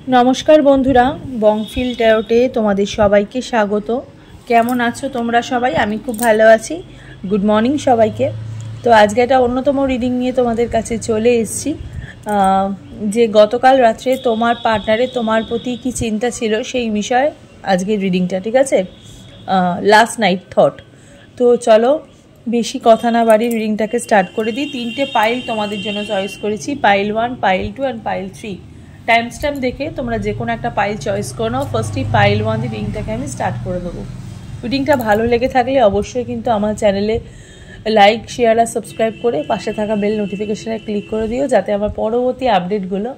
नमस्कार बंधुरा बंगफिल टैरोटे तुम्हारे सबाइके स्वागत। केमन आछो तोमरा सबाई? आमी खूब भालो आछि। गुड मर्निंग सबाइके। तो आज के अन्यतम रिडिंग निये तोमादेर काछे चले एसेछि जे गतकाल रात्रे तोमार पार्टनारे तोमार प्रति कि चिंता छिलो सेई विषये आजकेर रिडिंगटा, ठीक आछे? Last night that. तो चलो बेशी कथा ना बाड़ी रिडिंगटाके स्टार्ट करे दिई। तीनटे पाइल तोमादेर जोन्नो चয়েস करेछि, pile 1, pile 2 and pile 3। Time stamp देखे तुम्हारा जेकोनो एक पाइल चয়েস करो नाओ। फार्स्टली पाइल 1 দিয়ে রিডিংটাকে আমি স্টার্ট করে দেবো। রিডিংটা ভালো লেগে থাকলে অবশ্যই কিন্তু আমার চ্যানেলে লাইক শেয়ার আর সাবস্ক্রাইব করে পাশে থাকা বেল নোটিফিকেশনে ক্লিক করে দিও যাতে আমার পরবর্তী আপডেটগুলো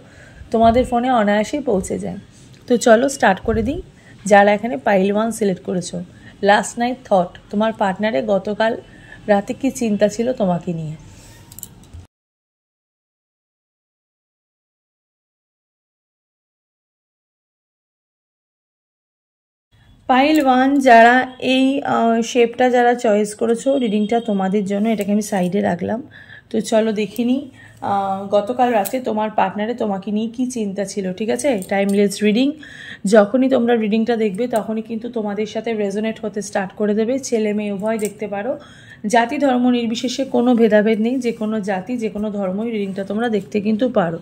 তোমাদের ফোনে অনায়াসেই পৌঁছে যায়। তো চলো স্টার্ট করে দিই। যারা এখানে পাইল 1 সিলেক্ট করেছো, লাস্ট নাইট থট, তোমার পার্টনারে গতকাল রাতে কি চিন্তা ছিল তোমাকে নিয়ে। पाइल 1 যারা এই শেপটা যারা চয়েস করেছো রিডিংটা তোমাদের জন্য, এটাকে আমি সাইডে রাখলাম। তো চলো দেখে নিই গতকাল রাতে তোমার পার্টনারে তোমাকে নিয়ে কী চিন্তা ছিল, ঠিক আছে? Timeless reading. যখনই তোমরা রিডিংটা দেখবে তখনই কিন্তু তোমাদের সাথে রেজোনেট হতে স্টার্ট করে দেবে। ছেলে মেয়ে উভয় দেখতে পারো, জাতি ধর্ম নির্বিশেষে কোনো ভেদাভেদ নেই, যে কোনো জাতি যে কোনো ধর্মই রিডিংটা তোমরা দেখতে কিন্তু পারো।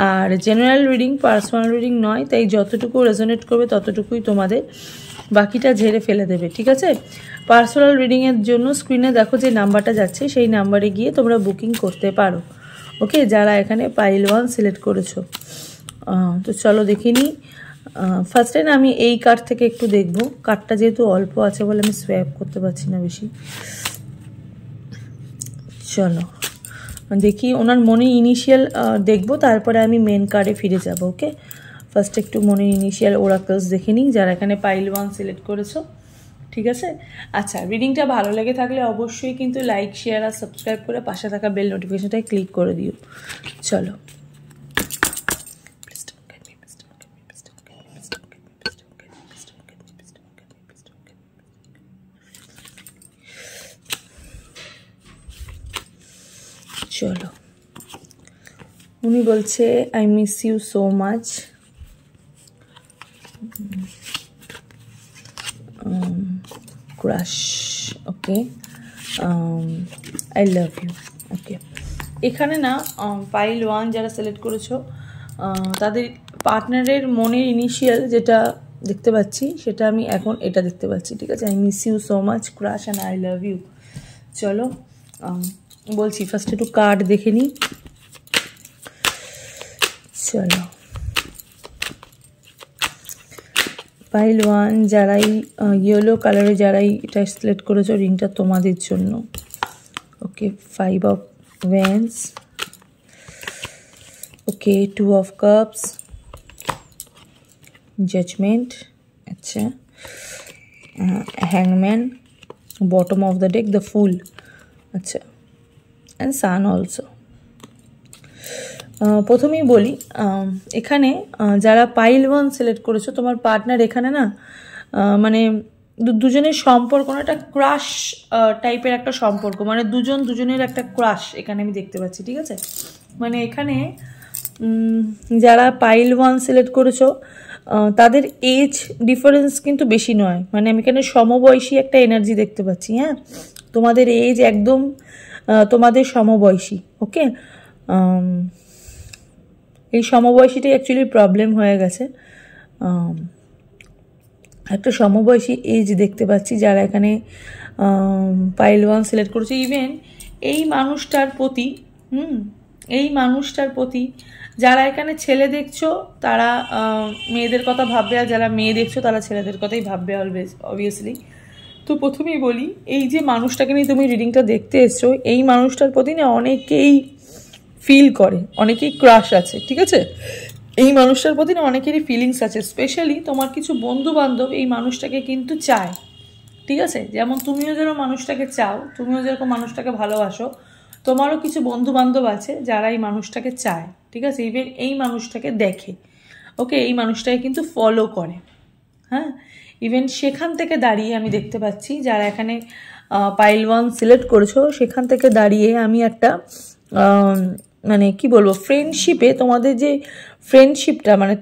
আর জেনারেল রিডিং, পার্সোনাল রিডিং নয়, তাই যতটুকু রেজোনেট করবে ততটুকুই তোমাদের, বাকিটা ঝেড়ে ফেলে দেবে, ঠিক আছে? পার্সোনাল রিডিংয়ের জন্য স্ক্রিনে দেখো যে নাম্বারটা যাচ্ছে, সেই নাম্বারে গিয়ে তোমরা বুকিং করতে পারো। ওকে, যারা এখানে পাইল 1 সিলেক্ট করেছো। তো চলো দেখে নিই। ফার্স্ট টাইম আমি এই কার্ড থেকে একটু দেখবো। কার্ডটা যেহেতু অল্প আছে বলে আমি সোয়াইপ করতে পারছি না বেশি। চলো দেখি ওনার মনের ইনিশিয়াল দেখবো, তারপরে আমি মেন কার্ডে ফিরে যাব। ওকে, ফার্স্ট একটু মনের ইনিশিয়াল ওরাকলস দেখে নিই যারা এখানে পাইল 1 সিলেক্ট করেছো, ঠিক আছে? আচ্ছা, রিডিংটা ভালো লেগে থাকলে অবশ্যই কিন্তু লাইক শেয়ার আর সাবস্ক্রাইব করে পাশে থাকা বেল নোটিফিকেশনটায় ক্লিক করে দিও। চলো চলো, উনি বলছে I miss you so much, crush, okay, I love you. Okay, এখানে না পাইল 1 যারা সিলেক্ট করেছো তাদের পার্টনারের মনের ইনিশিয়াল যেটা দেখতে পাচ্ছি সেটা আমি এখন এটা দেখতে পাচ্ছি, ঠিক আছে? I miss you so much, crush and I love you. চলো বলছি ফার্স্ট একটু কার্ড দেখে নিই। চলো পাইল 1 যারাই ইয়েলো কালারে যারাই এটা সিলেক্ট করেছো রিংটা তোমাদের জন্য। Okay, 5 of wands, okay, 2 of cups, judgement, আচ্ছা, হ্যাংম্যান, bottom of the deck, the fool, আচ্ছা, অ্যান্ড সান অলসো। প্রথমেই বলি এখানে যারা পাইল 1 সিলেক্ট করেছো তোমার পার্টনার এখানে না মানে দুজনের সম্পর্ক না, একটা ক্রাশ টাইপের একটা সম্পর্ক, মানে দুজনের একটা ক্রাশ এখানে আমি দেখতে পাচ্ছি, ঠিক আছে? মানে এখানে যারা পাইল 1 সিলেক্ট করেছো তাদের এজ ডিফারেন্স কিন্তু বেশি নয়, মানে আমি এখানে সমবয়সী একটা এনার্জি দেখতে পাচ্ছি। হ্যাঁ, তোমাদের এজ একদম তোমাদের সমবয়সী। ওকে, এই সমবয়সীটাই অ্যাকচুয়ালি প্রবলেম হয়ে গেছে। একটা সমবয়সী এজ দেখতে পাচ্ছি যারা এখানে পাইল 1 সিলেক্ট করেছে। ইভেন এই মানুষটার প্রতি যারা এখানে ছেলে দেখছো তারা মেয়েদের কথা ভাববে, আর যারা মেয়ে দেখছো তারা ছেলেদের কথাই ভাববে অলওয়েজ, অবভিয়াসলি। তো প্রথমেই বলি এই যে মানুষটাকে নিয়ে তুমি রিডিংটা দেখতে এসছো, এই মানুষটার প্রতি না অনেকেই ফিল করে, অনেকেই ক্রাশ আছে, ঠিক আছে? এই মানুষটার প্রতি না অনেকেরই ফিলিংস আছে। স্পেশালি তোমার কিছু বন্ধু বান্ধব এই মানুষটাকে কিন্তু চায়, ঠিক আছে? যেমন তুমিও যেন মানুষটাকে চাও, তুমিও যেরকম মানুষটাকে ভালোবাসো, তোমারও কিছু বন্ধু বান্ধব আছে যারা এই মানুষটাকে চায়, ঠিক আছে? ইভেন এই মানুষটাকে দেখে, ওকে, এই মানুষটাকে কিন্তু ফলো করে। হ্যাঁ, ইভেন সেখান থেকে দাঁড়িয়ে আমি দেখতে পাচ্ছি যারা এখানে পাইল 1 সিলেক্ট করেছো সেখান থেকে দাঁড়িয়ে আমি একটা মানে কি বলবো, ফ্রেন্ডশিপে তোমাদের যে ফ্রেন্ডশিপটা, মানে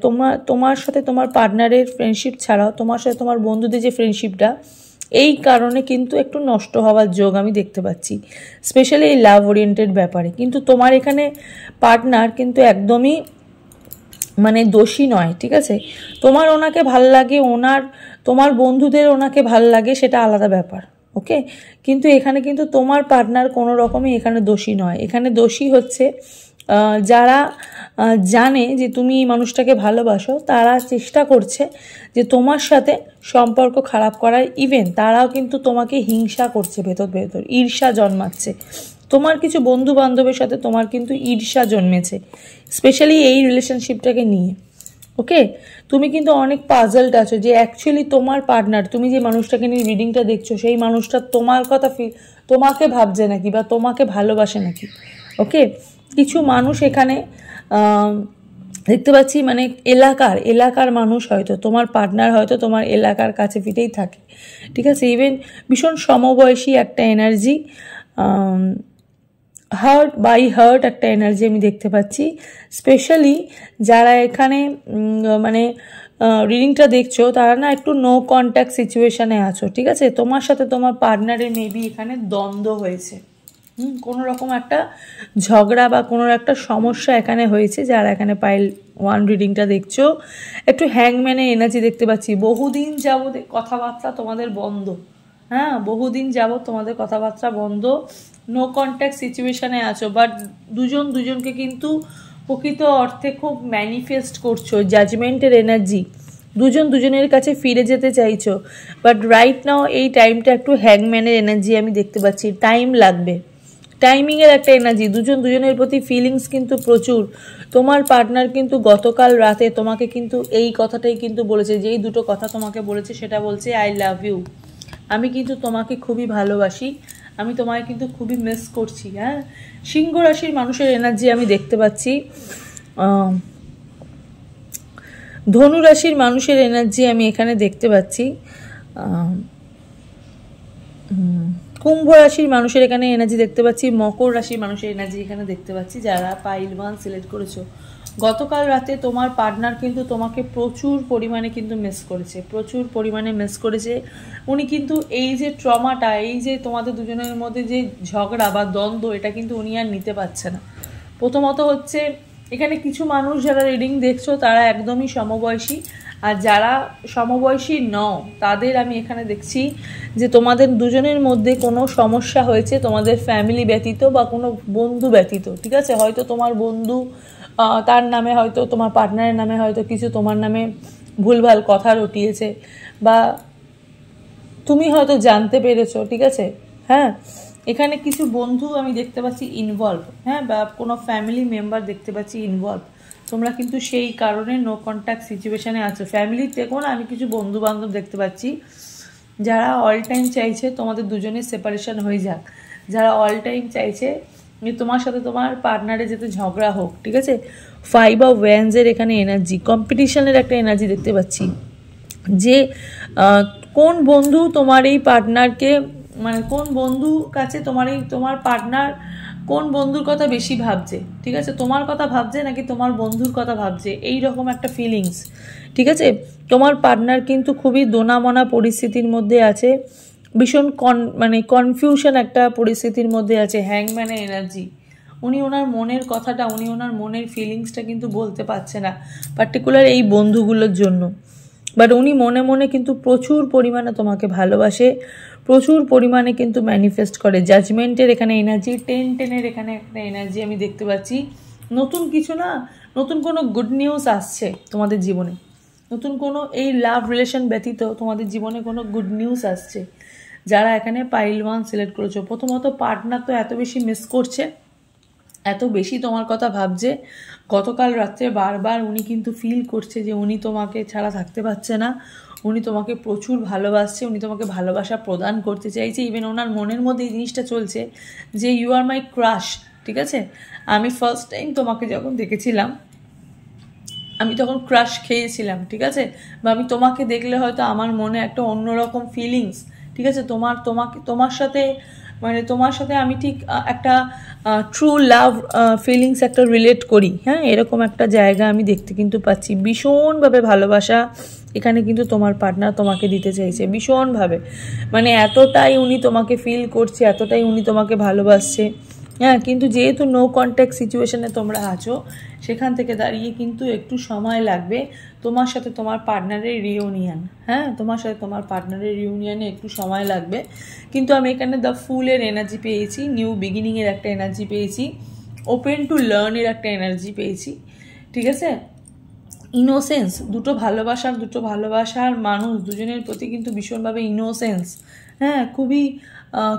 তোমার সাথে তোমার পার্টনারের ফ্রেন্ডশিপ ছাড়াও তোমার সাথে তোমার বন্ধুদের যে ফ্রেন্ডশিপটা, এই কারণে কিন্তু একটু নষ্ট হওয়ার যোগ আমি দেখতে পাচ্ছি, স্পেশালি এই লাভ ওরিয়েন্টেড ব্যাপারে। কিন্তু তোমার এখানে পার্টনার কিন্তু একদমই মানে দোষী নয়, ঠিক আছে? তোমার ওনাকে ভাল লাগে, তোমার বন্ধুদের ওনাকে ভাল লাগে, সেটা আলাদা ব্যাপার, ওকে? কিন্তু এখানে কিন্তু তোমার পার্টনার কোনো রকমই এখানে দোষী নয়। এখানে দোষী হচ্ছে যারা জানে যে তুমি এই মানুষটাকে ভালোবাসো, তারা চেষ্টা করছে যে তোমার সাথে সম্পর্ক খারাপ করার। ইভেন তারাও কিন্তু তোমাকে হিংসা করছে, ভেতর ভেতর ঈর্ষা জন্মাচ্ছে। তোমার কিছু বন্ধু বান্ধবের সাথে তোমার কিন্তু ঈর্ষা জন্মেছে, স্পেশালি এই রিলেশনশিপটাকে নিয়ে, ওকে? তুমি কিন্তু অনেক পাজলড আছো যে অ্যাকচুয়ালি তোমার পার্টনার, তুমি যে মানুষটাকে নিয়ে রিডিংটা দেখছো, সেই মানুষটা তোমার কথা তোমাকে ভাবছে নাকি বা তোমাকে ভালোবাসে নাকি, ওকে? কিছু মানুষ এখানে দেখতে পাচ্ছি, মানে এলাকার মানুষ, হয়তো তোমার পার্টনার হয়তো তোমার এলাকার কাছে পিঠেই থাকে, ঠিক আছে? ইভেন ভীষণ সমবয়সী একটা এনার্জি, হার্ট একটা এনার্জি আমি দেখতে পাচ্ছি। স্পেশালি যারা এখানে মানে রিডিংটা দেখছো, তারা না একটু নো কন্ট্যাক্ট সিচুয়েশানে আছো, ঠিক আছে? তোমার সাথে তোমার পার্টনারের মেবি এখানে দ্বন্দ্ব হয়েছে, কোনো রকম একটা ঝগড়া বা কোনো একটা সমস্যা এখানে হয়েছে। যারা এখানে পাইল 1 রিডিংটা দেখছো, একটু হ্যাংম্যানের এনার্জি দেখতে পাচ্ছি। বহুদিন যাবত কথাবার্তা তোমাদের বন্ধ, হ্যাঁ, বহুদিন যাবত তোমাদের কথাবার্তা বন্ধ, নো কন্ট্যাক্ট সিচুয়েশানে আছো, বাট দুজনকে কিন্তু প্রকৃত অর্থে খুব ম্যানিফেস্ট করছো, জাজমেন্টের এনার্জি, দুজনের কাছে ফিরে যেতে চাইছো। বাট রাইট নাও এই টাইমটা একটু হ্যাংম্যানের এনার্জি আমি দেখতে পাচ্ছি, টাইম লাগবে, টাইমিংয়ের একটা এনার্জি। দুজনের প্রতি ফিলিংস কিন্তু প্রচুর। তোমার পার্টনার কিন্তু গতকাল রাতে তোমাকে কিন্তু এই কথাটাই কিন্তু বলেছে, যেই দুটো কথা তোমাকে বলেছে, সেটা বলছে আই লাভ ইউ, আমি কিন্তু তোমাকে খুবই ভালোবাসি, আমি তোমায় কিন্তু খুবই মিস করছি। হ্যাঁ, সিংহ রাশির মানুষের এনার্জি আমি দেখতে পাচ্ছি, ধনু রাশির মানুষের এনার্জি আমি এখানে দেখতে পাচ্ছি, কুম্ভ রাশির মানুষের এখানে এনার্জি দেখতে পাচ্ছি, মকর রাশির মানুষের এনার্জি এখানে দেখতে পাচ্ছি। যারা পাইল 1 সিলেক্ট করেছো, গতকাল রাতে তোমার পার্টনার কিন্তু তোমাকে প্রচুর পরিমাণে কিন্তু মিস করেছে, উনি কিন্তু এই যে ট্রমাটা, এই যে তোমাদের দুজনের মধ্যে যে ঝগড়া বা দ্বন্দ্ব, এটা কিন্তু উনি আর নিতে পারছে না। প্রথমত হচ্ছে এখানে কিছু মানুষ যারা রিডিং দেখছো, তারা একদমই সমবয়সী, আর যারা সমবয়সী নও, তাদের আমি এখানে দেখছি যে তোমাদের দুজনের মধ্যে কোনো সমস্যা হয়েছে, তোমাদের ফ্যামিলি ব্যতীত বা কোনো বন্ধু ব্যতীত, ঠিক আছে? হয়তো তোমার বন্ধু তার নামে, হয়তো তোমার পার্টনারের নামে হয়তো কিছু তোমার নামে ভুলভাল কথা রটিয়েছে, বা তুমি হয়তো জানতে পেরেছো, ঠিক আছে? হ্যাঁ, এখানে কিছু বন্ধু আমি দেখতে পাচ্ছি ইনভলভ, হ্যাঁ, বা কোনো ফ্যামিলি মেম্বার দেখতে পাচ্ছি ইনভলভ। তোমরা কিন্তু সেই কারণে নো কন্ট্যাক্ট সিচুয়েশানে আছো। ফ্যামিলির দেখো না, আমি কিছু বন্ধু বান্ধব দেখতে পাচ্ছি যারা অল টাইম চাইছে তোমাদের দুজনের সেপারেশন হয়ে যাক, যারা অল টাইম চাইছে যে তোমার সাথে তোমার পার্টনারের যাতে ঝগড়া হোক, ঠিক আছে? 5 অফ ওয়ান্ডসের এখানে এনার্জি, কম্পিটিশনের একটা এনার্জি দেখতে পাচ্ছি, যে কোন বন্ধু তোমার এই পার্টনারকে, মানে কোন বন্ধুর কাছে তোমার পার্টনার কোন বন্ধুর কথা বেশি ভাবছে, ঠিক আছে? তোমার কথা ভাবছে নাকি তোমার বন্ধুর কথা ভাবছে, এই রকম একটা ফিলিংস, ঠিক আছে? তোমার পার্টনার কিন্তু খুবই দোনামনা পরিস্থিতির মধ্যে আছে, ভীষণ কনফিউশন একটা পরিস্থিতির মধ্যে আছে। হ্যাংম্যানের এনার্জি, উনি ওনার মনের কথাটা, উনি ওনার মনের ফিলিংসটা কিন্তু বলতে পারছে না, পার্টিকুলার এই বন্ধুগুলোর জন্য। বাট উনি মনে মনে কিন্তু প্রচুর পরিমাণে তোমাকে ভালোবাসে, প্রচুর পরিমাণে কিন্তু ম্যানিফেস্ট করে। জাজমেন্টের এখানে এনার্জি, 10-10-এর এখানে একটা এনার্জি আমি দেখতে পাচ্ছি। নতুন কিছু না, নতুন কোনো গুড নিউজ আসছে তোমাদের জীবনে, নতুন কোনো এই লাভ রিলেশন ব্যতীত তোমাদের জীবনে কোনো গুড নিউজ আসছে। যারা এখানে পাইল 1 সিলেক্ট করেছো, প্রথমত পার্টনার তো এত বেশি মিস করছে, এত বেশি তোমার কথা ভাবছে, গতকাল রাত্রে বারবার উনি কিন্তু ফিল করছে যে উনি তোমাকে ছাড়া থাকতে পারছে না, উনি তোমাকে প্রচুর ভালোবাসছে, উনি তোমাকে ভালোবাসা প্রদান করতে চাইছে। ইভেন ওনার মনের মধ্যে এই জিনিসটা চলছে যে ইউ আর মাই ক্রাশ, ঠিক আছে? আমি ফার্স্ট টাইম তোমাকে যখন দেখেছিলাম, আমি তখন ক্রাশ খেয়েছিলাম, ঠিক আছে? বা আমি তোমাকে দেখলে হয়তো আমার মনে একটা অন্যরকম ফিলিংস, ঠিক আছে? তোমার সাথে মানে তোমার সাথে আমি ঠিক একটা ট্রু লাভ ফিলিংস একটা রিলেট করি, হ্যাঁ, এরকম একটা জায়গা আমি দেখতে কিন্তু পাচ্ছি। ভীষণভাবে ভালোবাসা এখানে কিন্তু তোমার পার্টনার তোমাকে দিতে চাইছে ভীষণভাবে, মানে এতটাই উনি তোমাকে ফিল করছে, এতটাই উনি তোমাকে ভালোবাসছে, হ্যাঁ। কিন্তু যেহেতু নো কন্ট্যাক্ট সিচুয়েশনে তোমরা আছো, সেখান থেকে দাঁড়িয়ে কিন্তু একটু সময় লাগবে তোমার সাথে তোমার পার্টনারের রিউনিয়ন, হ্যাঁ, তোমার সাথে তোমার পার্টনারের রিউনিয়নে একটু সময় লাগবে। কিন্তু আমি এখানে দ্য ফুলের এনার্জি পেয়েছি, নিউ বিগিনিংয়ের একটা এনার্জি পেয়েছি, ওপেন টু লার্নের একটা এনার্জি পেয়েছি, ঠিক আছে। ইনোসেন্স, দুটো ভালোবাসার মানুষ দুজনের প্রতি কিন্তু ভীষণভাবে ইনোসেন্স, হ্যাঁ, খুবই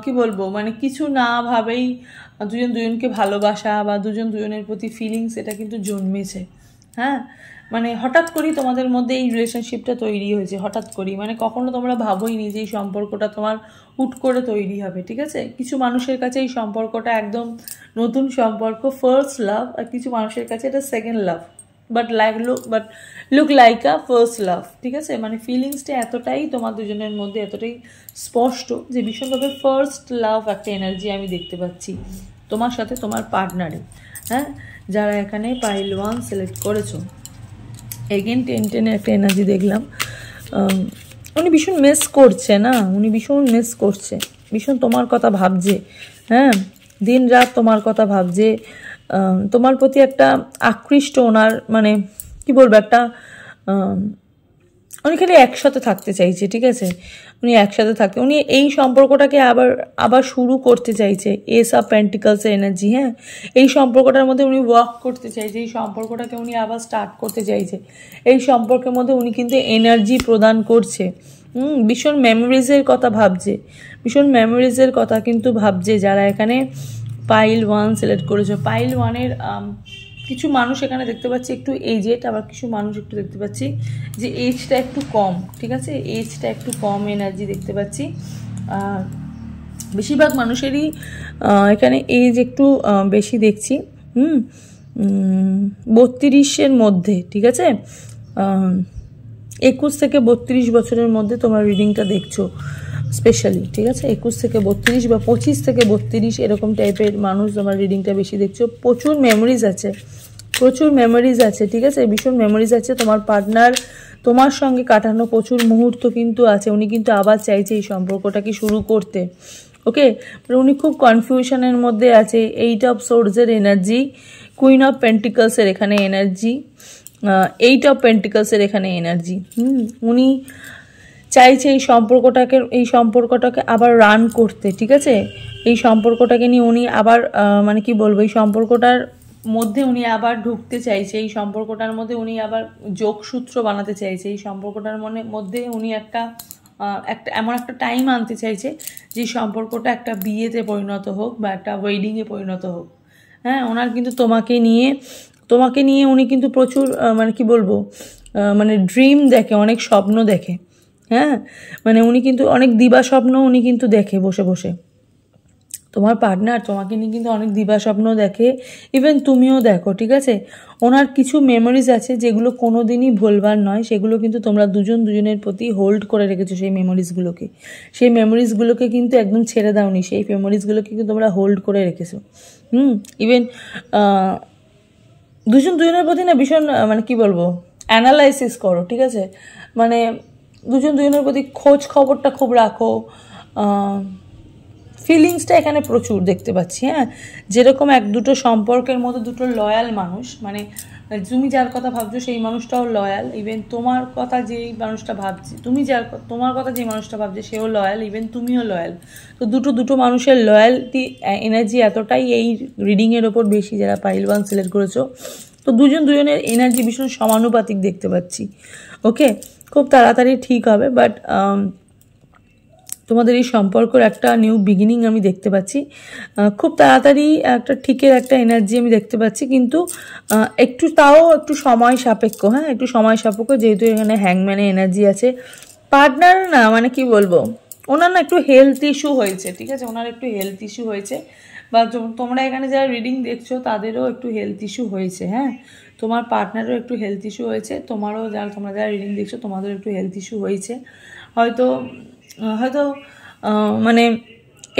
কি বলবো, মানে কিছু না ভাবেই দুজনকে ভালোবাসা বা দুজনের প্রতি ফিলিংস এটা কিন্তু জন্মেছে, হ্যাঁ। মানে হঠাৎ করেই তোমাদের মধ্যে এই রিলেশনশিপটা তৈরি হয়েছে, হঠাৎ করেই, মানে কখনো তোমরা ভাবোইনি যে এই সম্পর্কটা তোমার হুট করে তৈরি হবে, ঠিক আছে। কিছু মানুষের কাছে এই সম্পর্কটা একদম নতুন সম্পর্ক, ফার্স্ট লাভ, আর কিছু মানুষের কাছে এটা second love, but look like a first love, ঠিক আছে। মানে ফিলিংসটা এতটাই তোমার দুজনের মধ্যে এতটাই স্পষ্ট যে ভীষণভাবে ফার্স্ট লাভ একটা এনার্জি আমি দেখতে পাচ্ছি তোমার সাথে তোমার পার্টনারে, হ্যাঁ। যারা এখানে পাইল 1 সিলেক্ট করেছো, এগেন 10-10 একটা এনার্জি দেখলাম। উনি ভীষণ মিস করছে না, উনি ভীষণ মিস করছে, ভীষণ তোমার কথা ভাবছে, হ্যাঁ, দিন রাত তোমার কথা ভাবছে, তোমার প্রতি একটা আকৃষ্ট ওনার, মানে কি বলবো, একটা উনি খালি একসাথে থাকতে চাইছে, ঠিক আছে। উনি একসাথে থাকতে, উনি এই সম্পর্কটাকে আবার শুরু করতে চাইছে, এস অফ পেন্টিকলসের এনার্জি, হ্যাঁ। এই সম্পর্কটার মধ্যে উনি ওয়ার্ক করতে চাইছে, এই সম্পর্কটাকে উনি আবার স্টার্ট করতে চাইছে, এই সম্পর্কের মধ্যে উনি কিন্তু এনার্জি প্রদান করছে, ভীষণ মেমোরিজের কথা ভাবছে, ভীষণ মেমোরিজের কথা কিন্তু ভাবছে যারা এখানে পাইল 1 সিলেক্ট করেছো। পাইল 1-এর কিছু মানুষ এখানে দেখতে পাচ্ছি একটু এজেড, আবার কিছু মানুষ একটু দেখতে পাচ্ছি যে এজটা একটু কম, ঠিক আছে, এজটা একটু কম এনার্জি দেখতে পাচ্ছি। আর বেশিরভাগ মানুষেরই এখানে এজ একটু বেশি দেখছি, 32-এর মধ্যে, ঠিক আছে। 21 থেকে 32 বছরের মধ্যে তোমার রিডিংটা দেখছো স্পেশালি, ঠিক আছে। 21 থেকে 32 বা 25 থেকে 32 এরকম টাইপের মানুষ তোমার রিডিংটা বেশি দেখছো। প্রচুর মেমোরিজ আছে, ঠিক আছে, ভীষণ মেমোরিজ আছে। তোমার পার্টনার তোমার সঙ্গে কাটানো প্রচুর মুহূর্ত কিন্তু আছে, উনি কিন্তু আবার চাইছে এই সম্পর্কটাকে শুরু করতে, ওকে। উনি খুব কনফিউশনের মধ্যে আছে। 8 অফ সোর্ডসের এনার্জি, কুইন অফ পেন্টিকলসের এখানে এনার্জি, 8 অফ পেন্টিকলসের এখানে এনার্জি, উনি চাইছে এই সম্পর্কটাকে আবার রান করতে, ঠিক আছে। এই সম্পর্কটাকে নিয়ে উনি আবার মানে কি বলবো, এই সম্পর্কটার মধ্যে উনি আবার ঢুকতে চাইছে, এই সম্পর্কটার মধ্যে উনি আবার যোগসূত্র বানাতে চাইছে, এই সম্পর্কটার মধ্যে উনি একটা এমন একটা টাইম আনতে চাইছে যে সম্পর্কটা একটা বিয়েতে পরিণত হোক বা একটা ওয়েডিংয়ে পরিণত হোক, হ্যাঁ। ওনার কিন্তু তোমাকে নিয়ে উনি কিন্তু প্রচুর মানে কি বলবো, মানে ড্রিম দেখে, অনেক স্বপ্ন দেখে, হ্যাঁ। মানে উনি কিন্তু অনেক দিবা স্বপ্ন উনি কিন্তু দেখে বসে বসে। তোমার পার্টনার তোমাকে নিয়ে কিন্তু অনেক দিবা স্বপ্ন দেখে, ইভেন তুমিও দেখো, ঠিক আছে। ওনার কিছু মেমোরিজ আছে যেগুলো কোনো দিনই ভুলবার নয়, সেগুলো কিন্তু তোমরা দুজনের প্রতি হোল্ড করে রেখেছো, সেই মেমোরিজগুলোকে কিন্তু একদম ছেড়ে দাওনি, সেই মেমোরিজগুলোকে কিন্তু তোমরা হোল্ড করে রেখেছো, ইভেন দুজনের প্রতি না ভীষণ মানে কি বলবো, অ্যানালাইসিস করো, ঠিক আছে। মানে দুজনের প্রতি খোঁজ খবরটা খুব রাখো, ফিলিংসটা এখানে প্রচুর দেখতে পাচ্ছি, হ্যাঁ। যেরকম দুটো সম্পর্কের মধ্যে দুটো লয়াল মানুষ, মানে তুমি যার কথা ভাবছো সেই মানুষটাও লয়াল, ইভেন তোমার কথা যেই মানুষটা ভাবছে, তোমার কথা যে মানুষটা ভাবছে সেও লয়াল, ইভেন তুমিও লয়াল। তো দুটো মানুষের লয়ালটি এনার্জি এতটাই এই রিডিংয়ের ওপর বেশি, যারা পাইল 1 সিলেক্ট করেছো। তো দুজনের এনার্জি ভীষণ সমানুপাতিক দেখতে পাচ্ছি, ওকে। খুব তাড়াতাড়ি ঠিক হবে, বাট তোমাদের এই সম্পর্কের একটা নিউ বিগিনিং আমি দেখতে পাচ্ছি, খুব তাড়াতাড়ি একটা ঠিকের একটা এনার্জি আমি দেখতে পাচ্ছি, কিন্তু একটু সময় সাপেক্ষ, হ্যাঁ, একটু সময় সাপেক্ষ, যেহেতু এখানে হ্যাংম্যানের এনার্জি আছে। পার্টনার না মানে কি বলবো, ওনার না একটু হেলথ ইস্যু হয়েছে, ঠিক আছে, ওনার একটু হেলথ ইস্যু হয়েছে, বা তোমরা এখানে যারা রিডিং দেখছো তাদেরও একটু হেলথ ইস্যু হয়েছে, হ্যাঁ। তোমার পার্টনারও একটু হেলথ ইস্যু হয়েছে, তোমরা যারা রিডিং দেখছো তোমাদেরও একটু হেলথ ইস্যু হয়েছে, হয়তো মানে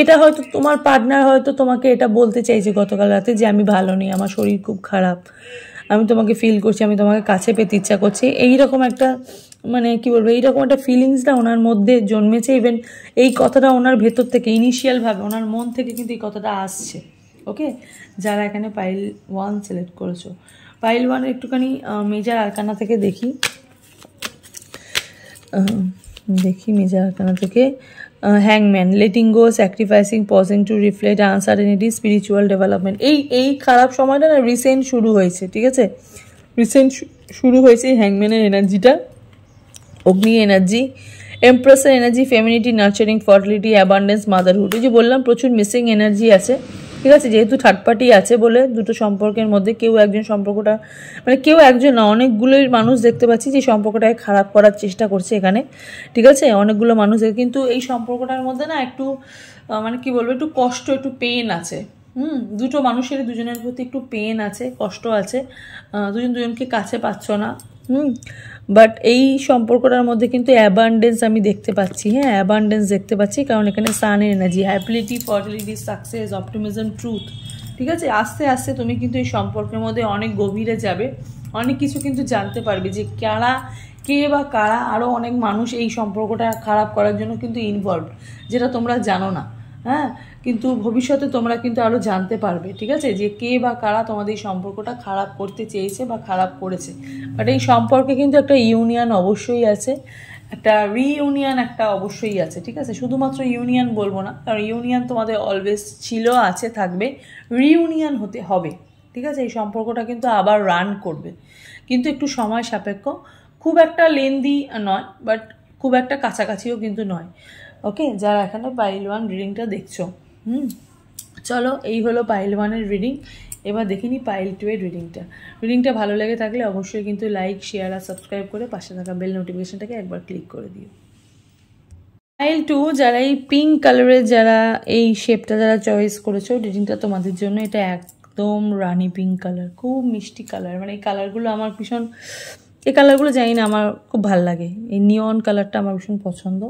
এটা হয়তো তোমার পার্টনার হয়তো তোমাকে এটা বলতে চাইছে গতকাল রাতে যে আমি ভালো নেই, আমার শরীর খুব খারাপ, আমি তোমাকে ফিল করছি, আমি তোমাকে কাছে পেতে ইচ্ছা করছি, এইরকম একটা মানে কি বলবো, এইরকম একটা ফিলিংসটা ওনার মধ্যে জন্মেছে। ইভেন এই কথাটা ওনার ভেতর থেকে ইনিশিয়ালভাবে ওনার মন থেকে কিন্তু এই কথাটা আসছে। ওকে, যারা এখানে পাইল 1 সিলেক্ট করেছো, পাইল 1 একটুখানি মেজার আরকানা থেকে দেখি মেজার আরকানা থেকে হ্যাংম্যান, letting go, sacrificing, pausing to reflect, uncertainty, spiritual development. এই খারাপ সময়টা না রিসেন্ট শুরু হয়েছে, ঠিক আছে, রিসেন্ট শুরু হয়েছে হ্যাংম্যানের এনার্জিটা, অগ্নি এনার্জি, এমপ্রেসের energy, femininity, nurturing, fertility, abundance, motherhood. এই যে বললাম প্রচুর মিসিং এনার্জি আছে, ঠিক আছে, যেহেতু থার্ড পার্টি আছে বলে দুটো সম্পর্কের মধ্যে কেউ একজন সম্পর্কটা মানে কেউ একজন না, অনেকগুলোই মানুষ দেখতে পাচ্ছি যে সম্পর্কটাকে খারাপ করার চেষ্টা করছে এখানে, ঠিক আছে, অনেকগুলো মানুষ, কিন্তু এই সম্পর্কটার মধ্যে না একটু মানে কি বলবো, একটু কষ্ট, একটু পেন আছে। দুটো মানুষের দুজনের প্রতি একটু পেন আছে, কষ্ট আছে, দুজনকে কাছে পাচ্ছ না। বাট এই সম্পর্কটার মধ্যে কিন্তু অ্যাবান্ডেন্স আমি দেখতে পাচ্ছি, হ্যাঁ অ্যাবান্ডেন্স দেখতে পাচ্ছি, কারণ এখানে সানের এনার্জি, হ্যাপিলিটি, ফার্টিলিটি, সাকসেস, অপটিমিজম, ট্রুথ, ঠিক আছে। আস্তে আস্তে তুমি কিন্তু এই সম্পর্কের মধ্যে অনেক গভীরে যাবে, অনেক কিছু কিন্তু জানতে পারবে যে কে বা কারা আরও অনেক মানুষ এই সম্পর্কটা খারাপ করার জন্য কিন্তু ইনভলভ, যেটা তোমরা জানো না, হ্যাঁ, কিন্তু ভবিষ্যতে তোমরা কিন্তু আরও জানতে পারবে, ঠিক আছে, যে কে বা কারা তোমাদের এই সম্পর্কটা খারাপ করতে চেয়েছে বা খারাপ করেছে। বাট এই সম্পর্কে কিন্তু একটা ইউনিয়ন অবশ্যই আছে, একটা রিইউনিয়ন একটা অবশ্যই আছে, ঠিক আছে, শুধুমাত্র ইউনিয়ন বলবো না, কারণ ইউনিয়ন তোমাদের অলওয়েজ ছিল, আছে, থাকবে, রিইউনিয়ন হতে হবে, ঠিক আছে। এই সম্পর্কটা কিন্তু আবার রান করবে, কিন্তু একটু সময় সাপেক্ষ, খুব একটা লেন্দি নয়, বাট খুব একটা কাছাকাছিও কিন্তু নয়। ওকে, যারা এখানে পাইল 1 রিডিংটা দেখছো, চলো এই হলো পাইল 1-এর রিডিং। এবার দেখিনি পাইল 2-এর রিডিংটা ভালো লেগে থাকলে অবশ্যই কিন্তু লাইক, শেয়ার আর সাবস্ক্রাইব করে পাশে থাকা বেল নোটিফিকেশনটাকে একবার ক্লিক করে দিও। পাইল 2, যারা এই পিঙ্ক কালারের, যারা এই শেপটা যারা চয়েস করেছো, রিডিংটা তোমাদের জন্য। এটা একদম রানি পিঙ্ক কালার, খুব মিষ্টি কালার, মানে এই কালারগুলো আমার ভীষণ, এই কালারগুলো জানি না আমার খুব ভাল লাগে, এই নিয়ন কালারটা আমার ভীষণ পছন্দ।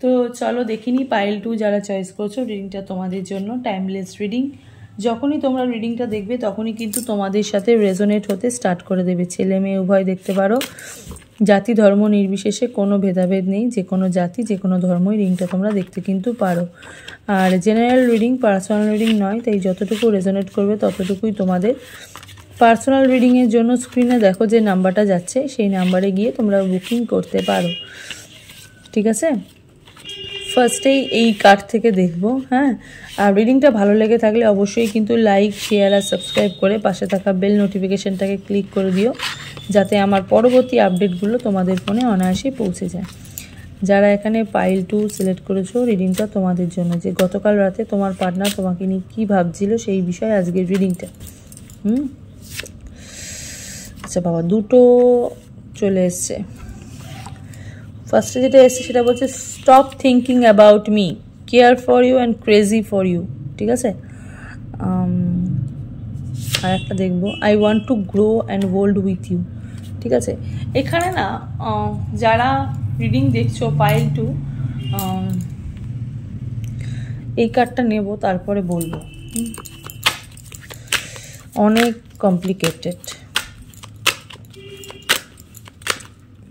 তো চলো দেখিনি পাইল 2 যারা চয়েস করছো, রিডিংটা তোমাদের জন্য টাইমলেস রিডিং। যখনই তোমরা রিডিংটা দেখবে তখনই কিন্তু তোমাদের সাথে রেজোনেট হতে স্টার্ট করে দেবে, ছেলে মেয়ে উভয় দেখতে পারো, জাতি ধর্ম নির্বিশেষে কোনো ভেদাভেদ নেই, যে কোনো জাতি যে কোনো ধর্মই রিডিংটা তোমরা দেখতে কিন্তু পারো। আর জেনারেল রিডিং, পার্সোনাল রিডিং নয়, তাই যতটুকু রেজোনেট করবে ততটুকুই তোমাদের। পার্সোনাল রিডিংয়ের জন্য স্ক্রিনে দেখো যে নাম্বারটা যাচ্ছে, সেই নাম্বারে গিয়ে তোমরা বুকিং করতে পারো, ঠিক আছে। ফার্স্টেই এই কার্ড থেকে দেখবো, হ্যাঁ, আর রিডিংটা ভালো লেগে থাকলে অবশ্যই কিন্তু লাইক, শেয়ার আর সাবস্ক্রাইব করে পাশে থাকা বেল নোটিফিকেশনটাকে ক্লিক করে দিও, যাতে আমার পরবর্তী আপডেটগুলো তোমাদের ফোনে অনায়াসেই পৌঁছে যায়। যারা এখানে পাইল 2 সিলেক্ট করেছো, রিডিংটা তোমাদের জন্য, যে গতকাল রাতে তোমার পার্টনার তোমাকে নিয়ে কী ভাবছিল সেই বিষয়ে আজকের রিডিংটা। আচ্ছা বাবা, দুটো চলে এসছে। ফার্স্টে যেটা এসছে সেটা বলছে stop thinking about me, care for you and crazy for you, ঠিক আছে। আর একটা দেখবো I want to grow and hold with you, ঠিক আছে। এখানে না যারা রিডিং দেখছো পাইল 2, এই কার্ডটা নেব তারপরে বলবো, অনেক কমপ্লিকেটেড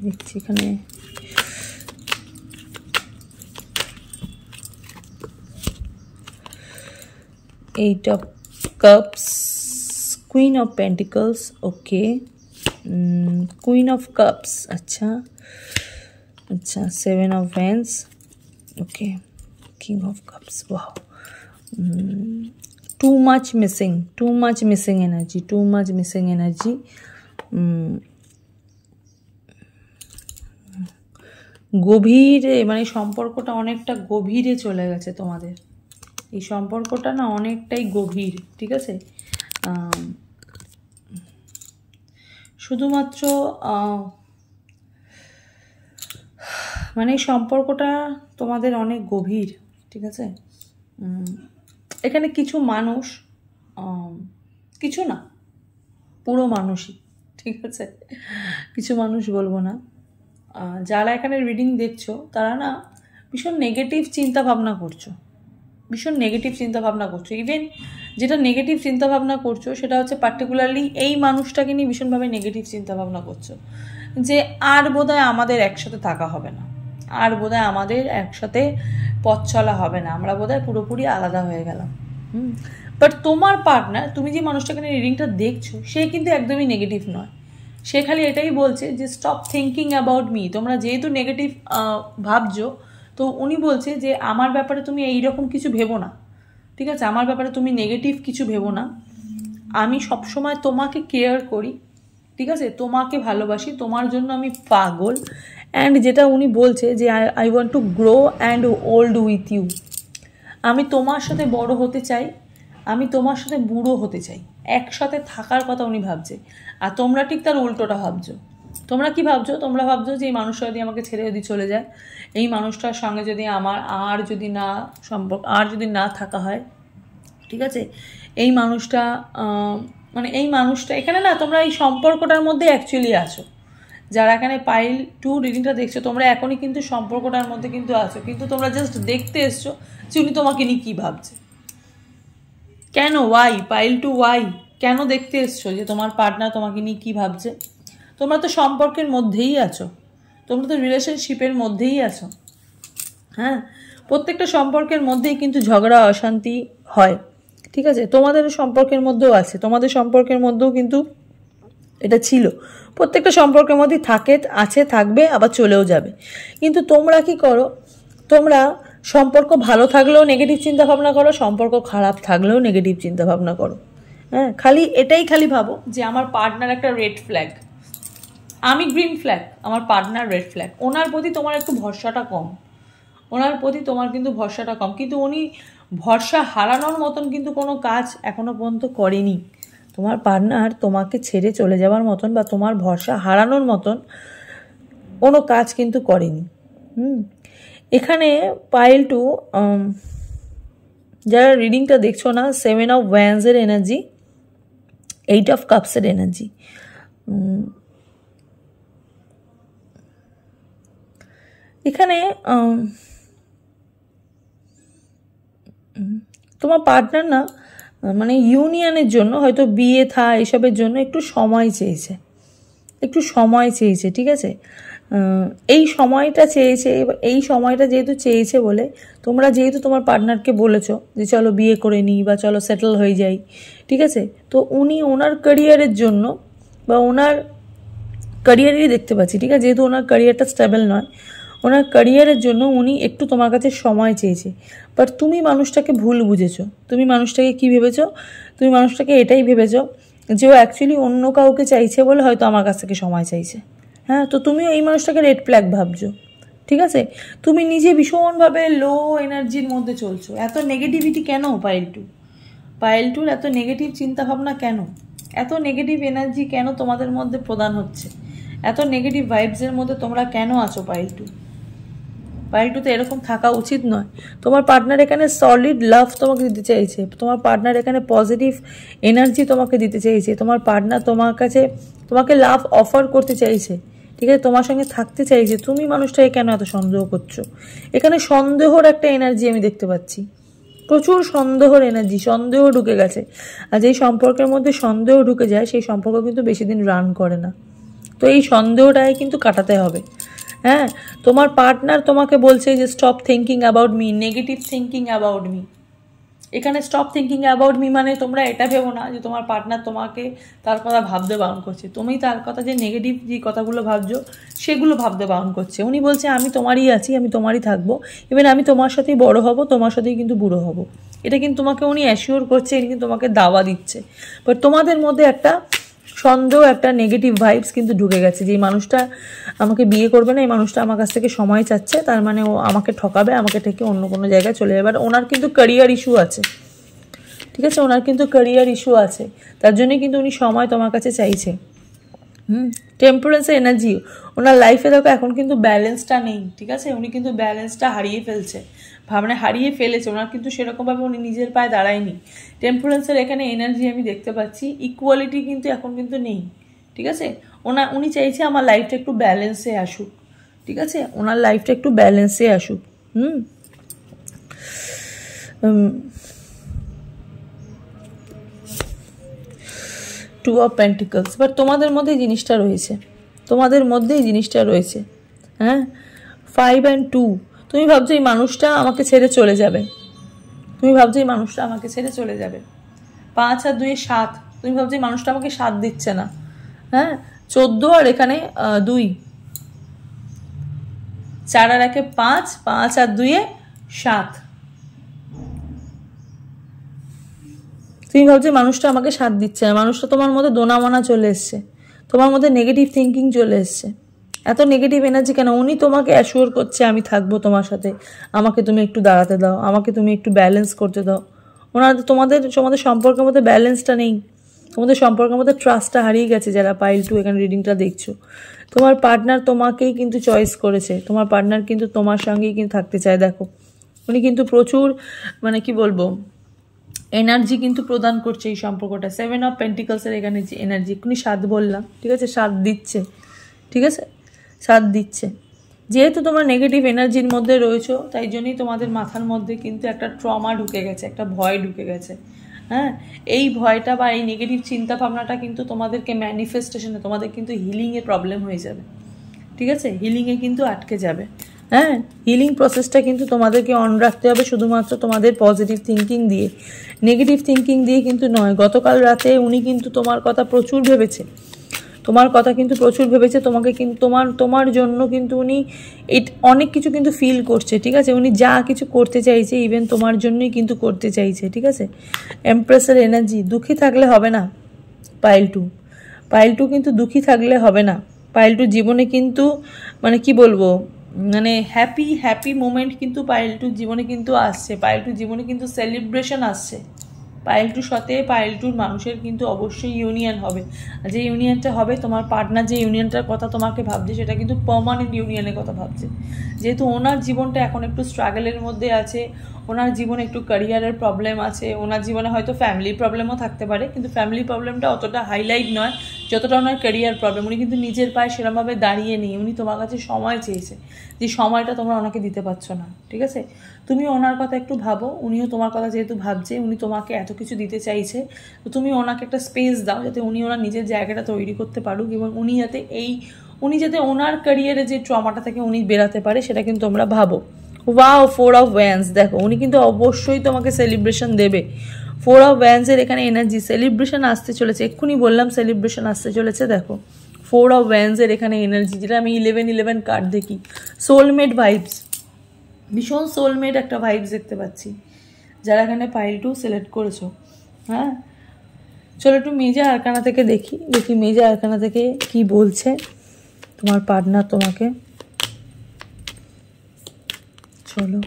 দেখছি এখানে। Eight of Cups, Queen of Pentacles, okay, Queen of Cups, अच्छा, 7 of Wands, okay, King of Cups, wow, too much missing energy, গভীরে, মানে সম্পর্কটা অনেকটা গভীরে চলে গেছে তোমাদের, এই সম্পর্কটা না অনেকটাই গভীর, ঠিক আছে। শুধুমাত্র মানে সম্পর্কটা তোমাদের অনেক গভীর, ঠিক আছে। এখানে কিছু মানুষ, কিছু না, পুরো মানুষই, ঠিক আছে, কিছু মানুষ বলবো না, যারা এখানে রিডিং দেখছো তারা না ভীষণ নেগেটিভ চিন্তা ভাবনা করছো, ভীষণ নেগেটিভ চিন্তা ভাবনা করছো। ইভেন যেটা নেগেটিভ চিন্তা ভাবনা করছো সেটা হচ্ছে পার্টিকুলারলি এই মানুষটাকে নিয়ে ভীষণভাবে নেগেটিভ চিন্তা ভাবনা করছো, যে আর বোধহয় আমাদের একসাথে থাকা হবে না, আর বোধহয় আমাদের একসাথে পথ চলা হবে না, আমরা বোধহয় পুরোপুরি আলাদা হয়ে গেলাম। বাট তোমার পার্টনার, তুমি যে মানুষটাকে নিয়ে রিডিংটা দেখছো, সে কিন্তু একদমই নেগেটিভ নয়। সে খালি এটাই বলছে যে স্টপ থিঙ্কিং অ্যাবাউট মি। তোমরা যেহেতু নেগেটিভ ভাবছো, তো উনি বলছে যে আমার ব্যাপারে তুমি এইরকম কিছু ভেবো না, ঠিক আছে? আমার ব্যাপারে তুমি নেগেটিভ কিছু ভেবো না, আমি সবসময় তোমাকে কেয়ার করি, ঠিক আছে? তোমাকে ভালোবাসি, তোমার জন্য আমি পাগল। অ্যান্ড যেটা উনি বলছে যে I want to grow and old with you. আমি তোমার সাথে বড় হতে চাই, আমি তোমার সাথে বুড়ো হতে চাই, একসাথে থাকার কথা উনি ভাবছে। আর তোমরা ঠিক তার উল্টোটা ভাবছো। তোমরা কি ভাবছো? তোমরা ভাবছো যে এই মানুষটা যদি আমাকে ছেড়ে যদি চলে যায়, এই মানুষটার সঙ্গে যদি আমার যদি না থাকা হয়, ঠিক আছে? এই মানুষটা এই মানুষটা এখানে না, তোমরা এই সম্পর্কটার মধ্যে অ্যাকচুয়ালি আছো। যারা এখানে পাইল 2 রিডিংটা দেখছো, তোমরা এখনই কিন্তু সম্পর্কটার মধ্যে কিন্তু আছো, কিন্তু তোমরা জাস্ট দেখতে এসছো যে উনি তোমাকে নিয়ে কী ভাবছে। কেন? Why pile 2 why? কেন দেখতে এসছো যে তোমার পার্টনার তোমাকে নিয়ে কী ভাবছে? তোমরা তো সম্পর্কের মধ্যেই আছো, তোমরা তো রিলেশনশিপের মধ্যেই আছো। হ্যাঁ, প্রত্যেকটা সম্পর্কের মধ্যেই কিন্তু ঝগড়া অশান্তি হয়, ঠিক আছে? তোমাদের সম্পর্কের মধ্যেও আছে, তোমাদের সম্পর্কের মধ্যেও কিন্তু এটা ছিল। প্রত্যেকটা সম্পর্কের মধ্যেই থাকবে, আবার চলেও যাবে। কিন্তু তোমরা কি করো? তোমরা সম্পর্ক ভালো থাকলেও নেগেটিভ চিন্তা ভাবনা করো, সম্পর্ক খারাপ থাকলেও নেগেটিভ চিন্তা ভাবনা করো। হ্যাঁ, এটাই ভাবো যে আমার পার্টনার একটা রেড ফ্ল্যাগ, আমি গ্রিন ফ্ল্যাগ, আমার পার্টনার রেড ফ্ল্যাগ। ওনার প্রতি তোমার একটু ভরসাটা কম, কিন্তু উনি ভরসা হারানোর মতন কিন্তু কোনো কাজ এখনো পর্যন্ত করেনি। তোমার পার্টনার তোমাকে ছেড়ে চলে যাওয়ার মতন বা তোমার ভরসা হারানোর মতন কোনো কাজ কিন্তু করেনি। এখানে পাইল 2 যারা রিডিংটা দেখছো না, 7 অফ ওয়ান্ডসের এনার্জি, 8 অফ কাপসের এনার্জি। এখানে তোমার পার্টনার না ইউনিয়নের জন্য, হয়তো বিয়ে এসবের জন্য একটু সময় চেয়েছে, ঠিক আছে? এই সময়টা যেহেতু চেয়েছে বলে, তোমরা যেহেতু তোমার পার্টনারকে বলেছো যে চলো বিয়ে করে নিই বা চলো সেটেল হয়ে যাই, ঠিক আছে? তো উনি ওনার ক্যারিয়ারের জন্য বা ওনার ক্যারিয়ারই দেখতে পাচ্ছি, ঠিক আছে? যেহেতু ওনার ক্যারিয়ারটা স্টেবল নয়, ওনার ক্যারিয়ারের জন্য উনি একটু তোমার কাছে সময় চেয়েছে। বাট তুমি মানুষটাকে ভুল বুঝেছো। তুমি মানুষটাকে কী ভেবেছো? তুমি মানুষটাকে এটাই ভেবেছো যে ও অ্যাকচুয়ালি অন্য কাউকে চাইছে বলে হয়তো আমার কাছ থেকে সময় চাইছে। হ্যাঁ, তো তুমিও এই মানুষটাকে রেড ফ্ল্যাগ ভাবছো, ঠিক আছে? তুমি নিজে ভীষণভাবে লো এনার্জির মধ্যে চলছো। এত নেগেটিভিটি কেন পাইল টুর এত নেগেটিভ চিন্তাভাবনা কেন? এত নেগেটিভ এনার্জি কেন তোমাদের মধ্যে প্রদান হচ্ছে? এত নেগেটিভ ভাইবসের মধ্যে তোমরা কেন আছো? পাইল টু তো এরকম থাকা উচিত নয়। তোমার পার্টনার এখানে সলিড লাভ তোমাকে দিতে চাইছে, তোমার পার্টনার এখানে পজিটিভ এনার্জি তোমাকে দিতে চাইছে, তোমার পার্টনার তোমাকে লাভ অফার করতে চাইছে, ঠিক আছে? তোমার সঙ্গে থাকতে চাইছে। তুমি মানুষটাকে কেন এত সন্দেহ করছো? এখানে সন্দেহর একটা এনার্জি আমি দেখতে পাচ্ছি, প্রচুর সন্দেহর এনার্জি, সন্দেহ ঢুকে গেছে। আর যেই সম্পর্কের মধ্যে সন্দেহ ঢুকে যায়, সেই সম্পর্ক কিন্তু বেশি দিন রান করে না। তো এই সন্দেহটাই কিন্তু কাটাতে হবে। হ্যাঁ, তোমার পার্টনার তোমাকে বলছে যে stop thinking about me, negative thinking about me. এখানে স্টপ থিঙ্কিং অ্যাবাউট মি মানে তোমরা এটা ভেবো না যে তোমার পার্টনার তোমাকে তার কথা ভাবতে বারণ করছে। তুমি তার কথা যে নেগেটিভ যে কথাগুলো ভাবছো সেগুলো ভাবতে বারণ করছে। উনি বলছে আমি তোমারই আছি, আমি তোমারই থাকবো, ইভেন আমি তোমার সাথেই বড় হব, তোমার সাথেই কিন্তু বুড়ো হব। এটা কিন্তু তোমাকে উনি অ্যাসিওর করছে, এটা কিন্তু তোমাকে দাওয়া দিচ্ছে। বাট তোমাদের মধ্যে একটা সন্দেহ, একটা নেগেটিভ ভাইবস কিন্তু ঢুকে গেছে যে এই মানুষটা আমাকে বিয়ে করবে না, এই মানুষটা আমার কাছ থেকে সময় চাচ্ছে, তার মানে ও আমাকে ঠকাবে, আমাকে ঠেকে অন্য কোনো জায়গায় চলে যাবে। ওনার কিন্তু ক্যারিয়ার ইস্যু আছে, ঠিক আছে? ওনার কিন্তু ক্যারিয়ার ইস্যু আছে, তার জন্যই কিন্তু উনি সময় তোমার কাছে চাইছে। টেম্পারেন্সের এনার্জি ওনার লাইফে দেখো এখন কিন্তু ব্যালেন্সটা নেই, ঠিক আছে? উনি কিন্তু ব্যালেন্সটা হারিয়ে ফেলেছে। ওনার কিন্তু সেরকমভাবে উনি নিজের পায়ে দাঁড়ায়নি। টেম্পারেন্সের এখানে এনার্জি আমি দেখতে পাচ্ছি, ইকুয়ালিটি কিন্তু এখন কিন্তু নেই, ঠিক আছে? উনি চাইছে আমার লাইফটা একটু ব্যালেন্সে আসুক, ঠিক আছে? ওনার লাইফটা একটু ব্যালেন্সে আসুক। টু অফ পেন্টিকলস, বাট তোমাদের মধ্যে জিনিসটা রয়েছে, তোমাদের মধ্যেই জিনিসটা রয়েছে। হ্যাঁ, 5 and 2, তুমি ভাবছো এই মানুষটা আমাকে ছেড়ে চলে যাবে, তুমি ভাবছো এই মানুষটা আমাকে ছেড়ে চলে যাবে। 5 আর 2 7, তুমি ভাবছো এই মানুষটা আমাকে 7 দিচ্ছে না। হ্যাঁ, 14 আর এখানে 2, 4 আর 1 5, 5 আর 2 7। তুমি ভাবছো মানুষটা আমাকে সাথ দিচ্ছে না, মানুষটা তোমার মধ্যে দোনামোনা চলে এসছে, তোমার মধ্যে নেগেটিভ থিঙ্কিং চলে এসছে। এত নেগেটিভ এনার্জি কেন? উনি তোমাকে অ্যাসিওর করছে আমি থাকবো তোমার সাথে, আমাকে তুমি একটু দাঁড়াতে দাও, আমাকে তুমি একটু ব্যালেন্স করতে দাও। ওনার তোমাদের সম্পর্কের মধ্যে ব্যালেন্সটা নেই, তোমাদের সম্পর্কের মধ্যে ট্রাস্টটা হারিয়ে গেছে। যারা পাইল 2 এখানে রিডিংটা দেখছো, তোমার পার্টনার তোমাকেই কিন্তু চয়েস করেছে, তোমার পার্টনার কিন্তু তোমার সঙ্গেই কিন্তু থাকতে চায়। দেখো উনি কিন্তু প্রচুর মানে কি বলবো এনার্জি কিন্তু প্রদান করছে এই সম্পর্কটা। 7 অফ পেন্টিকলসের এখানে যে এনার্জি, এক্ষুনি 7 বললাম, ঠিক আছে, 7 দিচ্ছে, ঠিক আছে, 7 দিচ্ছে। যেহেতু তোমার নেগেটিভ এনার্জির মধ্যে রয়েছো, তাই জন্যই তোমাদের মাথার মধ্যে কিন্তু একটা ট্রমা ঢুকে গেছে, একটা ভয় ঢুকে গেছে। হ্যাঁ, এই ভয়টা বা এই নেগেটিভ চিন্তা ভাবনাটা কিন্তু তোমাদেরকে ম্যানিফেস্টেশনে, তোমাদের কিন্তু হিলিংয়ে প্রবলেম হয়ে যাবে, ঠিক আছে, হিলিংয়ে কিন্তু আটকে যাবে। হ্যাঁ, হিলিং প্রসেসটা কিন্তু তোমাদেরকে অন রাখতে হবে শুধুমাত্র তোমাদের পজিটিভ থিঙ্কিং দিয়ে, নেগেটিভ থিঙ্কিং দিয়ে কিন্তু নয়। গতকাল রাতে উনি কিন্তু তোমার কথা প্রচুর ভেবেছে, তোমার কথা কিন্তু প্রচুর ভেবেছে, তোমাকে কিন্তু তোমার জন্য কিন্তু উনি অনেক কিছু কিন্তু ফিল করছে, ঠিক আছে। উনি যা কিছু করতে চাইছে ইভেন তোমার জন্যই কিন্তু করতে চাইছে, ঠিক আছে। এমপ্রেসের এনার্জি, দুঃখী থাকলে হবে না পাইল 2, পাইল 2 কিন্তু দুঃখী থাকলে হবে না। পাইল 2 জীবনে কিন্তু মানে কি বলবো মানে হ্যাপি মোমেন্ট কিন্তু পাইল 2 জীবনে কিন্তু আসছে, পাইল 2 জীবনে কিন্তু সেলিব্রেশন আসছে। পাইল 2 সাথে পাইল 2 মানুষের কিন্তু অবশ্যই ইউনিয়ন হবে, আর যে ইউনিয়নটা হবে তোমার পার্টনার যে ইউনিয়নটার কথা তোমাকে ভাবছে সেটা কিন্তু পার্মানেন্ট ইউনিয়নের কথা ভাবছে। যেহেতু ওনার জীবনটা এখন একটু স্ট্রাগলের মধ্যে আছে, ওনার জীবনে একটু ক্যারিয়ারের প্রবলেম আছে, ওনার জীবনে হয়তো ফ্যামিলি প্রবলেমও থাকতে পারে, কিন্তু ফ্যামিলি প্রবলেমটা অতটা হাইলাইট নয় যতটা ওনার ক্যারিয়ার প্রবলেম। উনি কিন্তু নিজের পায়ে সেরকমভাবে দাঁড়িয়ে নেই, উনি তোমার কাছে সময় চেয়েছে, যে সময়টা তোমরা ওনাকে দিতে পারছো না, ঠিক আছে। তুমি ওনার কথা একটু ভাবো, উনিও তোমার কথা যেহেতু ভাবছে, উনি তোমাকে এত কিছু দিতে চাইছে, তো তুমি ওনাকে একটা স্পেস দাও যাতে উনি ওনার নিজের জায়গাটা তৈরি করতে পারুক, এবং উনি যাতে ওনার ক্যারিয়ারে যে ট্রমাটা থেকে উনি বেরাতে পারে সেটা কিন্তু তোমরা ভাবো। ওয়াও, 4 অফ ওয়ান্স, দেখো উনি কিন্তু অবশ্যই তোমাকে সেলিব্রেশন দেবে। 4 অফ ওয়ান্সের এখানে এনার্জি, সেলিব্রেশন আসতে চলেছে, এক্ষুনি বললাম সেলিব্রেশন আসতে চলেছে। দেখো 4 অফ ওয়ান্সের এখানে এনার্জি, যেটা আমি 11 কার্ড দেখি, সোলমেট ভাইবস, ভীষণ সোলমেট একটা ভাইবস দেখতে পাচ্ছি যারা এখানে পাইল 2 সিলেক্ট করেছো। হ্যাঁ, চলো একটু মেজা আরকানা থেকে দেখি মেজা আরকানা থেকে কি বলছে তোমার পার্টনার তোমাকে। চলো,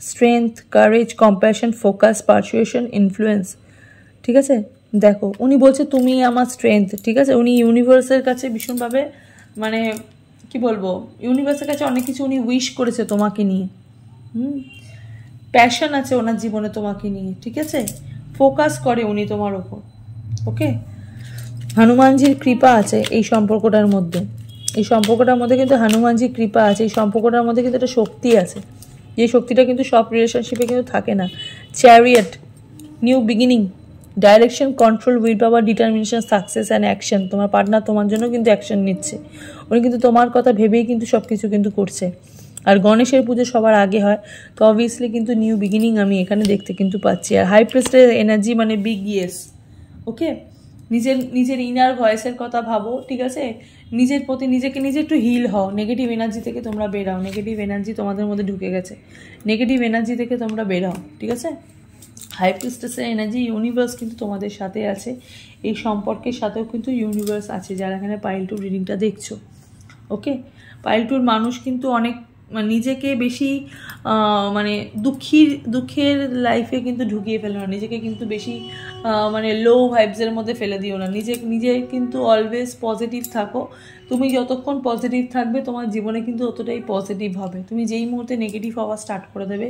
strength, courage, compassion, focus, persuasion, influence, ঠিক আছে। দেখো উনি বলছে তুমি আমার স্ট্রেংথ, ঠিক আছে। উনি ইউনিভার্সের কাছে ভীষণভাবে মানে কি বলবো, ইউনিভার্সের কাছে অনেক কিছু উনি উইশ করেছে তোমাকে নিয়ে। প্যাশন আছে ওনার জীবনে তোমাকে নিয়ে, ঠিক আছে। ফোকাস করে উনি তোমার ওপর, ওকে। হনুমানজির কৃপা আছে এই সম্পর্কটার মধ্যে, এই সম্পর্কটার মধ্যে কিন্তু হনুমানজির কৃপা আছে, এই সম্পর্কটার মধ্যে কিন্তু একটা শক্তি আছে, যে শক্তিটা কিন্তু সব রিলেশনশিপে কিন্তু থাকে না। Chariot, new beginning, direction, control, will power, determination, success and action. তোমার পার্টনার তোমার জন্য কিন্তু অ্যাকশন নিচ্ছে, উনি কিন্তু তোমার কথা ভেবেই কিন্তু সব কিছু কিন্তু করছে। আর গণেশের পুজো সবার আগে হয়, তো অবভিয়াসলি কিন্তু নিউ বিগিনিং আমি এখানে দেখতে কিন্তু পাচ্ছি। আর হাই প্রেস্টের এনার্জি মানে বিগ ইয়েস, ওকে। নিজের ইনার ভয়েসের কথা ভাবো, ঠিক আছে। নিজের প্রতি নিজে একটু হিল হও, নেগেটিভ এনার্জি থেকে তোমরা বেরাও, নেগেটিভ এনার্জি তোমাদের মধ্যে ঢুকে গেছে, নেগেটিভ এনার্জি থেকে তোমরা বেরাও, ঠিক আছে। হাই প্রিস্টেসের এনার্জি, ইউনিভার্স কিন্তু তোমাদের সাথে আছে, এই সম্পর্কের সাথেও কিন্তু ইউনিভার্স আছে যারা এখানে পাইল 2 রিডিংটা দেখছো, ওকে। পাইল 2 মানুষ কিন্তু অনেক নিজেকে বেশি মানে দুঃখের লাইফে কিন্তু ঢুকিয়ে ফেলো না, নিজেকে কিন্তু বেশি মানে লো ভাইবসের মধ্যে ফেলে দিও না, নিজে কিন্তু অলওয়েজ পজিটিভ থাকো। তুমি যতক্ষণ পজিটিভ থাকবে তোমার জীবনে কিন্তু ততটাই পজিটিভ হবে। তুমি যেই মুহূর্তে নেগেটিভ হওয়া স্টার্ট করে দেবে,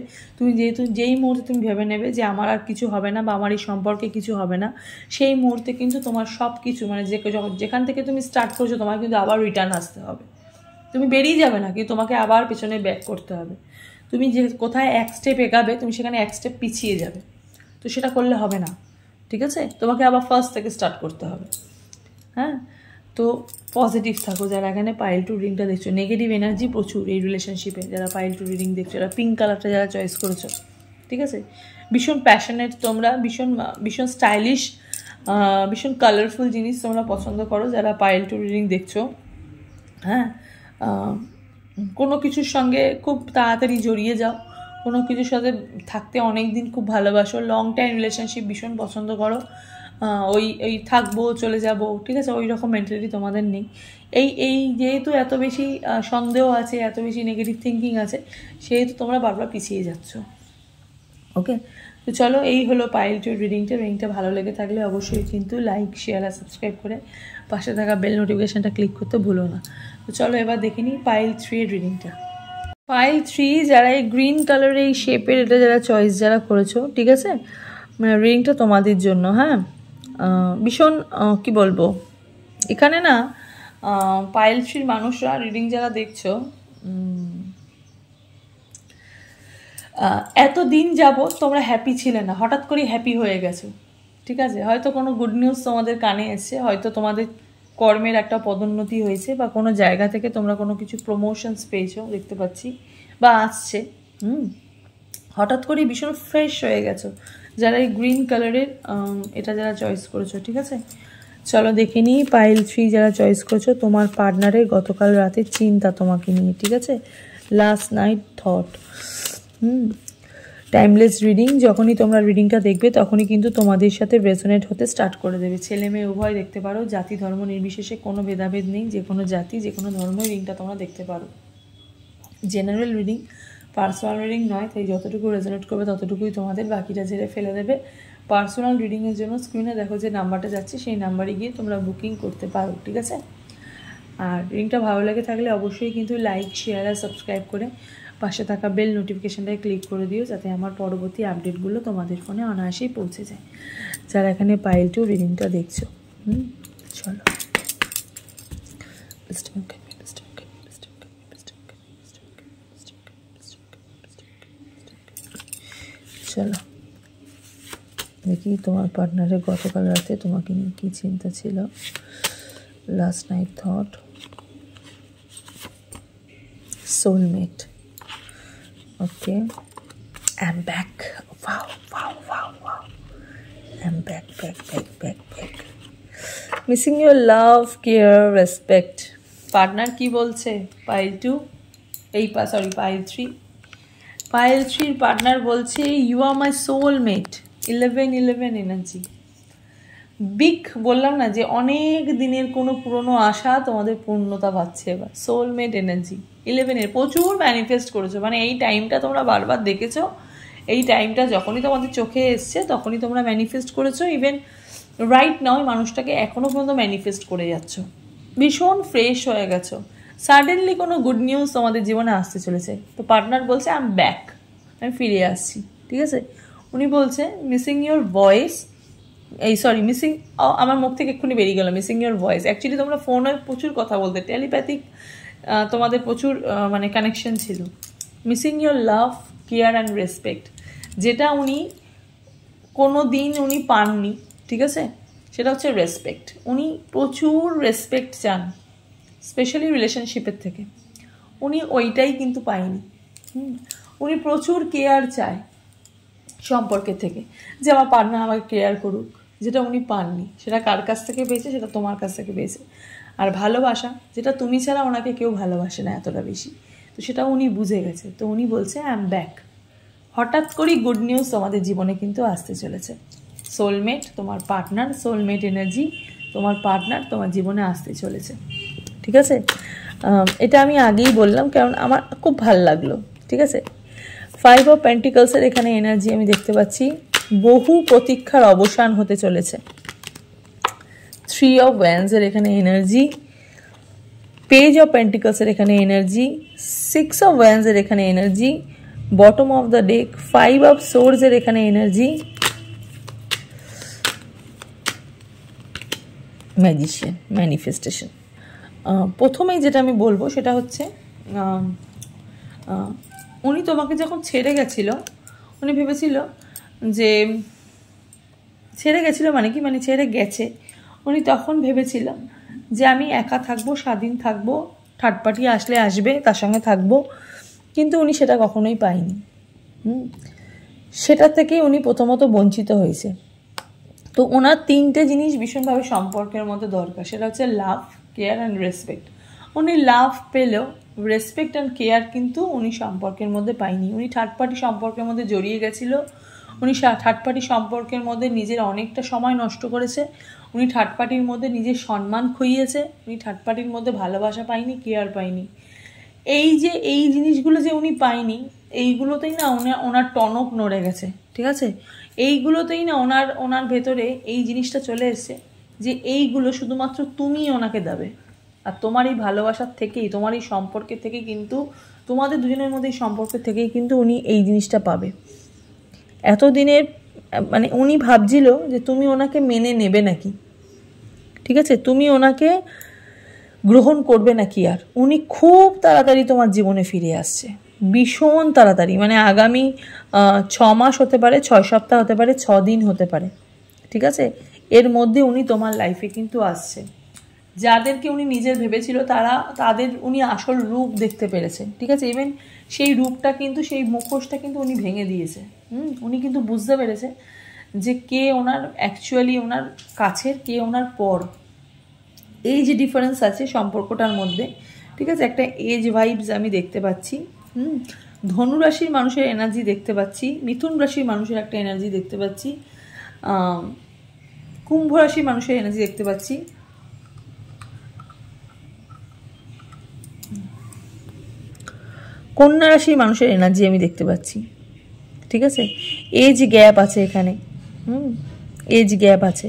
যেই মুহূর্তে তুমি ভেবে নেবে যে আমার আর কিছু হবে না বা আমার এই সম্পর্কে কিছু হবে না, সেই মুহূর্তে কিন্তু তোমার সব কিছু মানে যেখান থেকে তুমি স্টার্ট করছো তোমার কিন্তু আবার রিটার্ন আসতে হবে, তুমি বেরিয়ে যাবে না, কিন্তু তোমাকে আবার পেছনে ব্যাক করতে হবে। তুমি যে কোথায় এক স্টেপ এগাবে তুমি সেখানে এক স্টেপ পিছিয়ে যাবে, তো সেটা করলে হবে না, ঠিক আছে? তোমাকে আবার ফার্স্ট থেকে স্টার্ট করতে হবে। হ্যাঁ, তো পজিটিভ থাকো। যারা এখানে পাইল টু রিডিংটা দেখছো, নেগেটিভ এনার্জি প্রচুর এই রিলেশনশিপে। যারা পাইল টু রিডিং দেখছো, যারা পিঙ্ক কালারটা যারা চয়েস করেছো, ঠিক আছে, ভীষণ প্যাশনেট তোমরা, ভীষণ স্টাইলিশ, ভীষণ কালারফুল জিনিস তোমরা পছন্দ করো যারা পাইল টু রিডিং দেখছো। হ্যাঁ, কোনো কিছুর সঙ্গে খুব তাড়াতাড়ি জড়িয়ে যাও, কোনো কিছুর সাথে থাকতে অনেক দিন খুব ভালোবাসো, লং টাইম রিলেশনশিপ ভীষণ পছন্দ করো। ওই থাকবো চলে যাব, ঠিক আছে, ওই রকম মেন্টালিটি তোমাদের নেই। এই যেহেতু এত বেশি সন্দেহ আছে, এত বেশি নেগেটিভ থিঙ্কিং আছে, সেহেতু তোমরা বারবার পিছিয়ে যাচ্ছ। ওকে, তো চলো, এই হলো পাইল টু রিডিংটা ভালো লেগে থাকলে অবশ্যই কিন্তু লাইক, শেয়ার আর সাবস্ক্রাইব করে পাশে থাকা বেল নোটিফিকেশানটা ক্লিক করতে ভুলো না। তো চলো এবার দেখে নিই পাইল 3 এর রিডিংটা। পাইল 3 যারা এই গ্রিন কালারের এই শেপের এটা যারা চয়েস যারা করেছো, ঠিক আছে, রিডিংটা তোমাদের জন্য। হ্যাঁ, ভীষণ কি বলবো, এখানে না পাইল 3 মানুষরা রিডিং যারা দেখছো, এতদিন যাবত তোমরা হ্যাপি ছিলে না, হঠাৎ করেই হ্যাপি হয়ে গেছো, ঠিক আছে? হয়তো কোনো গুড নিউজ তোমাদের কানে এসছে, হয়তো তোমাদের কর্মের একটা পদোন্নতি হয়েছে, বা কোনো জায়গা থেকে তোমরা কোনো কিছু প্রমোশনস পেয়েছো দেখতে পাচ্ছি, বা আসছে। হঠাৎ করেই ভীষণ ফ্রেশ হয়ে গেছো যারা এই গ্রিন কালারের এটা যারা চয়েস করেছো, ঠিক আছে? চলো দেখে নিই পাইল 3 যারা চয়েস করেছো, তোমার পার্টনারের গতকাল রাতে চিন্তা তোমাকে নিয়ে, ঠিক আছে, last night thought. Timeless reading, যখনই তোমরা রিডিংটা দেখবে তখনই কিন্তু তোমাদের সাথে রেজোনেট হতে স্টার্ট করে দেবে। ছেলে মেয়ে উভয় দেখতে পারো, জাতি ধর্ম নির্বিশেষে কোনো ভেদাভেদ নেই, যে কোনো জাতি যে কোনো ধর্মের রিডিংটা তোমরা দেখতে পারো। জেনারেল রিডিং, পার্সোনাল রিডিং নয়, তাই যতটুকু রেজোনেট করবে ততটুকুই তোমাদের, বাকিটা ঝেড়ে ফেলে দেবে। পার্সোনাল রিডিংয়ের জন্য স্ক্রিনে দেখো যে নাম্বারটা যাচ্ছে, সেই নাম্বারে গিয়ে তোমরা বুকিং করতে পারো, ঠিক আছে? আর রিডিংটা ভালো লেগে থাকলে অবশ্যই কিন্তু লাইক, শেয়ার আর সাবস্ক্রাইব করে পাশে থাকা বেল নোটিফিকেশানটায় ক্লিক করে দিও, যাতে আমার পরবর্তী আপডেটগুলো তোমাদের ফোনে অনায়াসেই পৌঁছে যায়। যারা এখানে পাইল টু রিডিংটা দেখছো, চলো চলো দেখি তোমার পার্টনারের গতকাল রাতে তোমাকে নিয়ে কী চিন্তা ছিল, last night thought, soulmate. Okay, I'm back. Wow. I'm back. Missing your love, care, respect. Partner কি বলছে পাইল 2, পাইল 3 পার্টনার বলছে you are my soulmate. 11 energy, big বললাম না যে অনেক দিনের কোনো পুরনো আশা তোমাদের পূর্ণতা পাচ্ছে এবার। সোলমেট এনার্জি 11 প্রচুর ম্যানিফেস্ট করেছো, মানে এই টাইমটা তোমরা বারবার দেখেছো, এই টাইমটা যখনই তোমাদের চোখে এসছে তখনই তোমরা ম্যানিফেস্ট করেছো। ইভেন রাইট নাও মানুষটাকে এখনও পর্যন্ত ম্যানিফেস্ট করে যাচ্ছ, ভীষণ ফ্রেশ হয়ে গেছো। সাডেনলি কোনো গুড নিউজ তোমাদের জীবনে আসতে চলেছে, তো পার্টনার বলছে আই এম ব্যাক, আমি ফিরে আসছি, ঠিক আছে? উনি বলছে মিসিং ইউর ভয়েস, মিসিং, আমার মুখ থেকে এক্ষুনি বেরিয়ে গেল মিসিং ইউর ভয়েস। অ্যাকচুয়ালি তোমরা ফোনে প্রচুর কথা বলতে, টেলিপ্যাথিক তোমাদের প্রচুর মানে কানেকশন ছিল। Missing your love, care and respect, যেটা উনি কোনো দিন উনি পাননি, ঠিক আছে, সেটা হচ্ছে রেসপেক্ট। উনি প্রচুর রেসপেক্ট চান, স্পেশালি রিলেশনশিপের থেকে, উনি ওইটাই কিন্তু পায়নি। উনি প্রচুর কেয়ার চায় সম্পর্কের থেকে, যে আমার পার্টনার আমাকে কেয়ার করুক, যেটা উনি পাননি। সেটা কার কাছ থেকে পেয়েছে? সেটা তোমার কাছ থেকে পেয়েছে। আর ভালোবাসা, যেটা তুমি ছাড়া ওনাকে কেউ ভালোবাসে না এতটা বেশি, তো সেটা উনি বুঝে গেছে। তো উনি বলছে আই এম ব্যাক। হঠাৎ করেই গুড নিউজ তোমাদের জীবনে কিন্তু আসতে চলেছে। সোলমেট, তোমার পার্টনার, সোলমেট এনার্জি, তোমার পার্টনার তোমার জীবনে আসতে চলেছে, ঠিক আছে? এটা আমি আগেই বললাম, কারণ আমার খুব ভালো লাগলো, ঠিক আছে? 5 অফ পেন্টিকলসের এখানে এনার্জি আমি দেখতে পাচ্ছি, বহু প্রতীক্ষার অবসান হতে চলেছে। 3 অফ ওয়ান্ডসের এখানে এনার্জি, পেজ অফ পেন্টিকলসের এখানে এনার্জি, 6 অফ ওয়ান্ডসের এখানে energy, bottom of the deck 5 of সোর্ডসের এখানে এনার্জি, ম্যাজিশিয়ান, ম্যানিফেস্টেশন। প্রথমেই যেটা আমি বলবো সেটা হচ্ছে উনি তোমাকে যখন ছেড়ে গেছিল, উনি ভেবেছিল যে ছেড়ে গেছিল মানে কি, মানে ছেড়ে গেছে, উনি তখন ভেবেছিল যে আমি একা থাকবো, স্বাধীন থাকবো, থার্ড পার্টি আসলে আসবে, তার সঙ্গে থাকবো। কিন্তু উনি সেটা কখনোই পায়নি। সেটা থেকেই উনি প্রথমত বঞ্চিত হয়েছে। তো ওনার 3টে জিনিস ভীষণভাবে সম্পর্কের মধ্যে দরকার, সেটা হচ্ছে লাভ, কেয়ার অ্যান্ড রেসপেক্ট। উনি লাভ পেলেও রেসপেক্ট অ্যান্ড কেয়ার কিন্তু উনি সম্পর্কের মধ্যে পায়নি। উনি থার্ড পার্টি সম্পর্কের মধ্যে জড়িয়ে গেছিল, উনি থার্ড পার্টি সম্পর্কের মধ্যে নিজের অনেকটা সময় নষ্ট করেছে, উনি থার্ড পার্টির মধ্যে নিজের সম্মান খুইয়েছে, উনি থার্ড পার্টির মধ্যে ভালোবাসা পায়নি, কেয়ার পায়নি। এই জিনিসগুলো যে উনি পায়নি, এইগুলোতেই না ওনার টনক নড়ে গেছে, ঠিক আছে? এইগুলোতেই না ওনার ভেতরে এই জিনিসটা চলে এসছে যে এইগুলো শুধুমাত্র তুমিই ওনাকে দেবে। আর তোমার এই ভালোবাসার থেকেই, তোমার এই সম্পর্কের থেকেই কিন্তু, তোমাদের দুজনের মধ্যে এই সম্পর্কের থেকেই কিন্তু উনি এই জিনিসটা পাবে। এতদিনের মানে উনি ভাবছিল যে তুমি ওনাকে মেনে নেবে নাকি, ঠিক আছে, তুমি ওনাকে গ্রহণ করবে নাকি। আর উনি খুব তাড়াতাড়ি তোমার জীবনে ফিরে আসছে, ভীষণ তাড়াতাড়ি, মানে আগামী 6 মাস হতে পারে, 6 সপ্তাহ হতে পারে, 6 দিন হতে পারে, ঠিক আছে? এর মধ্যে উনি তোমার লাইফে কিন্তু আসছে। যাদেরকে উনি নিজের ভেবেছিল তাদের উনি আসল রূপ দেখতে পেরেছে, ঠিক আছে? ইভেন সেই রূপটা কিন্তু, সেই মুখোশটা কিন্তু উনি ভেঙে দিয়েছে। উনি কিন্তু বুঝতে পেরেছে যে কে ওনার অ্যাকচুয়ালি ওনার কাছের, কে ওনার পর। এই যে ডিফারেন্স আছে সম্পর্কটার মধ্যে, ঠিক আছে? একটা এজ ভাইবস আমি দেখতে পাচ্ছি। ধনু রাশির মানুষের এনার্জি দেখতে পাচ্ছি, মিথুন রাশির মানুষের একটা এনার্জি দেখতে পাচ্ছি, কুম্ভ রাশির মানুষের এনার্জি দেখতে পাচ্ছি, কন্যা রাশির মানুষের এনার্জি আমি দেখতে পাচ্ছি, ঠিক আছে? এজ গ্যাপ আছে এখানে, এজ গ্যাপ আছে।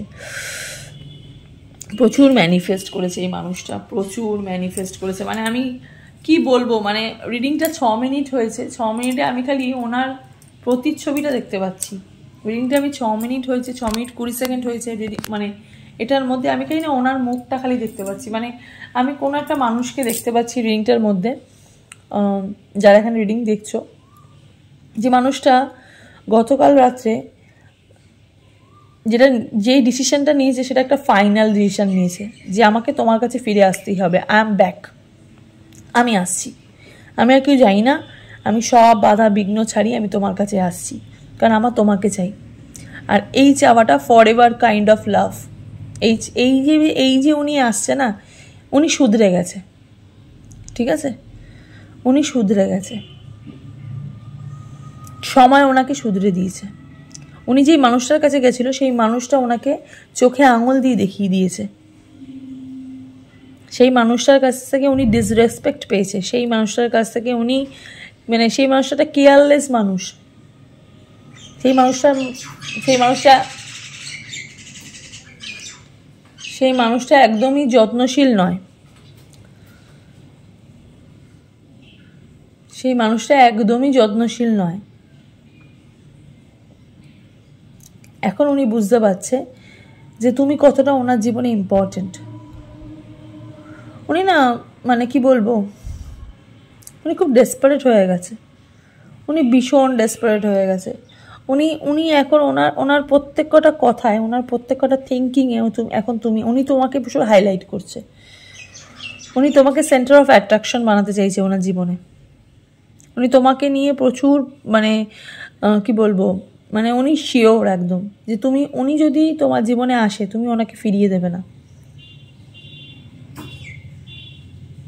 প্রচুর ম্যানিফেস্ট করেছে এই মানুষটা, প্রচুর ম্যানিফেস্ট করেছে। মানে আমি কি বলবো, মানে রিডিংটা 6 মিনিট হয়েছে, 6 মিনিটে আমি খালি ওনার প্রতিচ্ছবিটা দেখতে পাচ্ছি। রিডিংটা আমি 6 মিনিট হয়েছে, 6 মিনিট 20 সেকেন্ড হয়েছে, মানে এটার মধ্যে আমি খালি না ওনার মুখটা খালি দেখতে পাচ্ছি। মানে আমি কোনো একটা মানুষকে দেখতে পাচ্ছি রিডিংটার মধ্যে, যারা এখানে রিডিং দেখছো, যে মানুষটা গতকাল রাত্রে যেই ডিসিশনটা নিয়েছে সেটা একটা ফাইনাল ডিসিশন নিয়েছে যে আমাকে তোমার কাছে ফিরে আসতেই হবে, আই এম ব্যাক, আমি আসছি, আমি আর কেউ যাই না, আমি সব বাধা বিঘ্ন ছাড়িয়ে আমি তোমার কাছে আসছি, কারণ আমার তোমাকে চাই। আর এই চাওয়াটা for ever kind of love. এই যে উনি আসছে না, উনি শুধরে গেছে, ঠিক আছে? উনি শুধরে গেছে, সময় ওনাকে শুধরে দিয়েছে। উনি যেই মানুষটার কাছে গেছিল সেই মানুষটা ওনাকে চোখে আঙুল দিয়ে দেখিয়ে দিয়েছে। সেই মানুষটার কাছ থেকে উনি ডিসরেসপেক্ট পেয়েছে, সেই মানুষটার কাছ থেকে উনি, মানে সেই মানুষটা কেয়ারলেস মানুষ, সেই মানুষটা একদমই যত্নশীল নয়, সেই মানুষটা একদমই যত্নশীল নয়। এখন উনি বুঝতে পারছে যে তুমি কতটা ওনার জীবনে ইম্পর্টেন্ট। উনি না, মানে কি বলবো, উনি খুব ডেসপারেট হয়ে গেছে, উনি ভীষণ ডেসপারেট হয়ে গেছে। উনি এখন ওনার প্রত্যেকটা কথায়, ওনার প্রত্যেকটা থিঙ্কিংয়ে এখন উনি তোমাকে ভীষণ হাইলাইট করছে। উনি তোমাকে সেন্টার অফ অ্যাট্রাকশন বানাতে চাইছে ওনার জীবনে। উনি তোমাকে নিয়ে প্রচুর, মানে কি বলবো, মানে উনি শিওর একদম যে উনি যদি তোমার জীবনে আসে তুমি ওনাকে ফিরিয়ে দেবে না,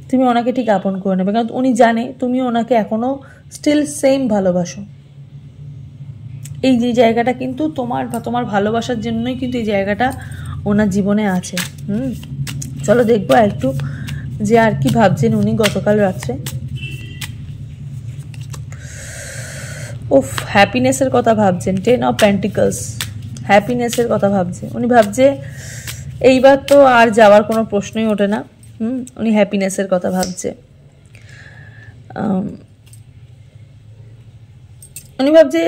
তুমি ওনাকে ঠিক আপন করে নেবে, কারণ উনি জানে তুমি ওনাকে এখনো স্টিল সেম ভালোবাসো। এই যে জায়গাটা কিন্তু তোমার ভালোবাসার জন্যই কিন্তু এই জায়গাটা ওনার জীবনে আছে। চলো দেখবো একটু যে আর কি ভাবছেন উনি গতকাল রাত্রে। উফ, হ্যাপিনেসের কথা ভাবছেন, 10 অফ পেন্টিকলস, হ্যাপিনেসের কথা ভাবছে উনি। ভাবছে এইবার তো আর যাওয়ার কোনো প্রশ্নই ওঠে না। উনি হ্যাপিনেসের কথা ভাবছে। উনি ভাবছে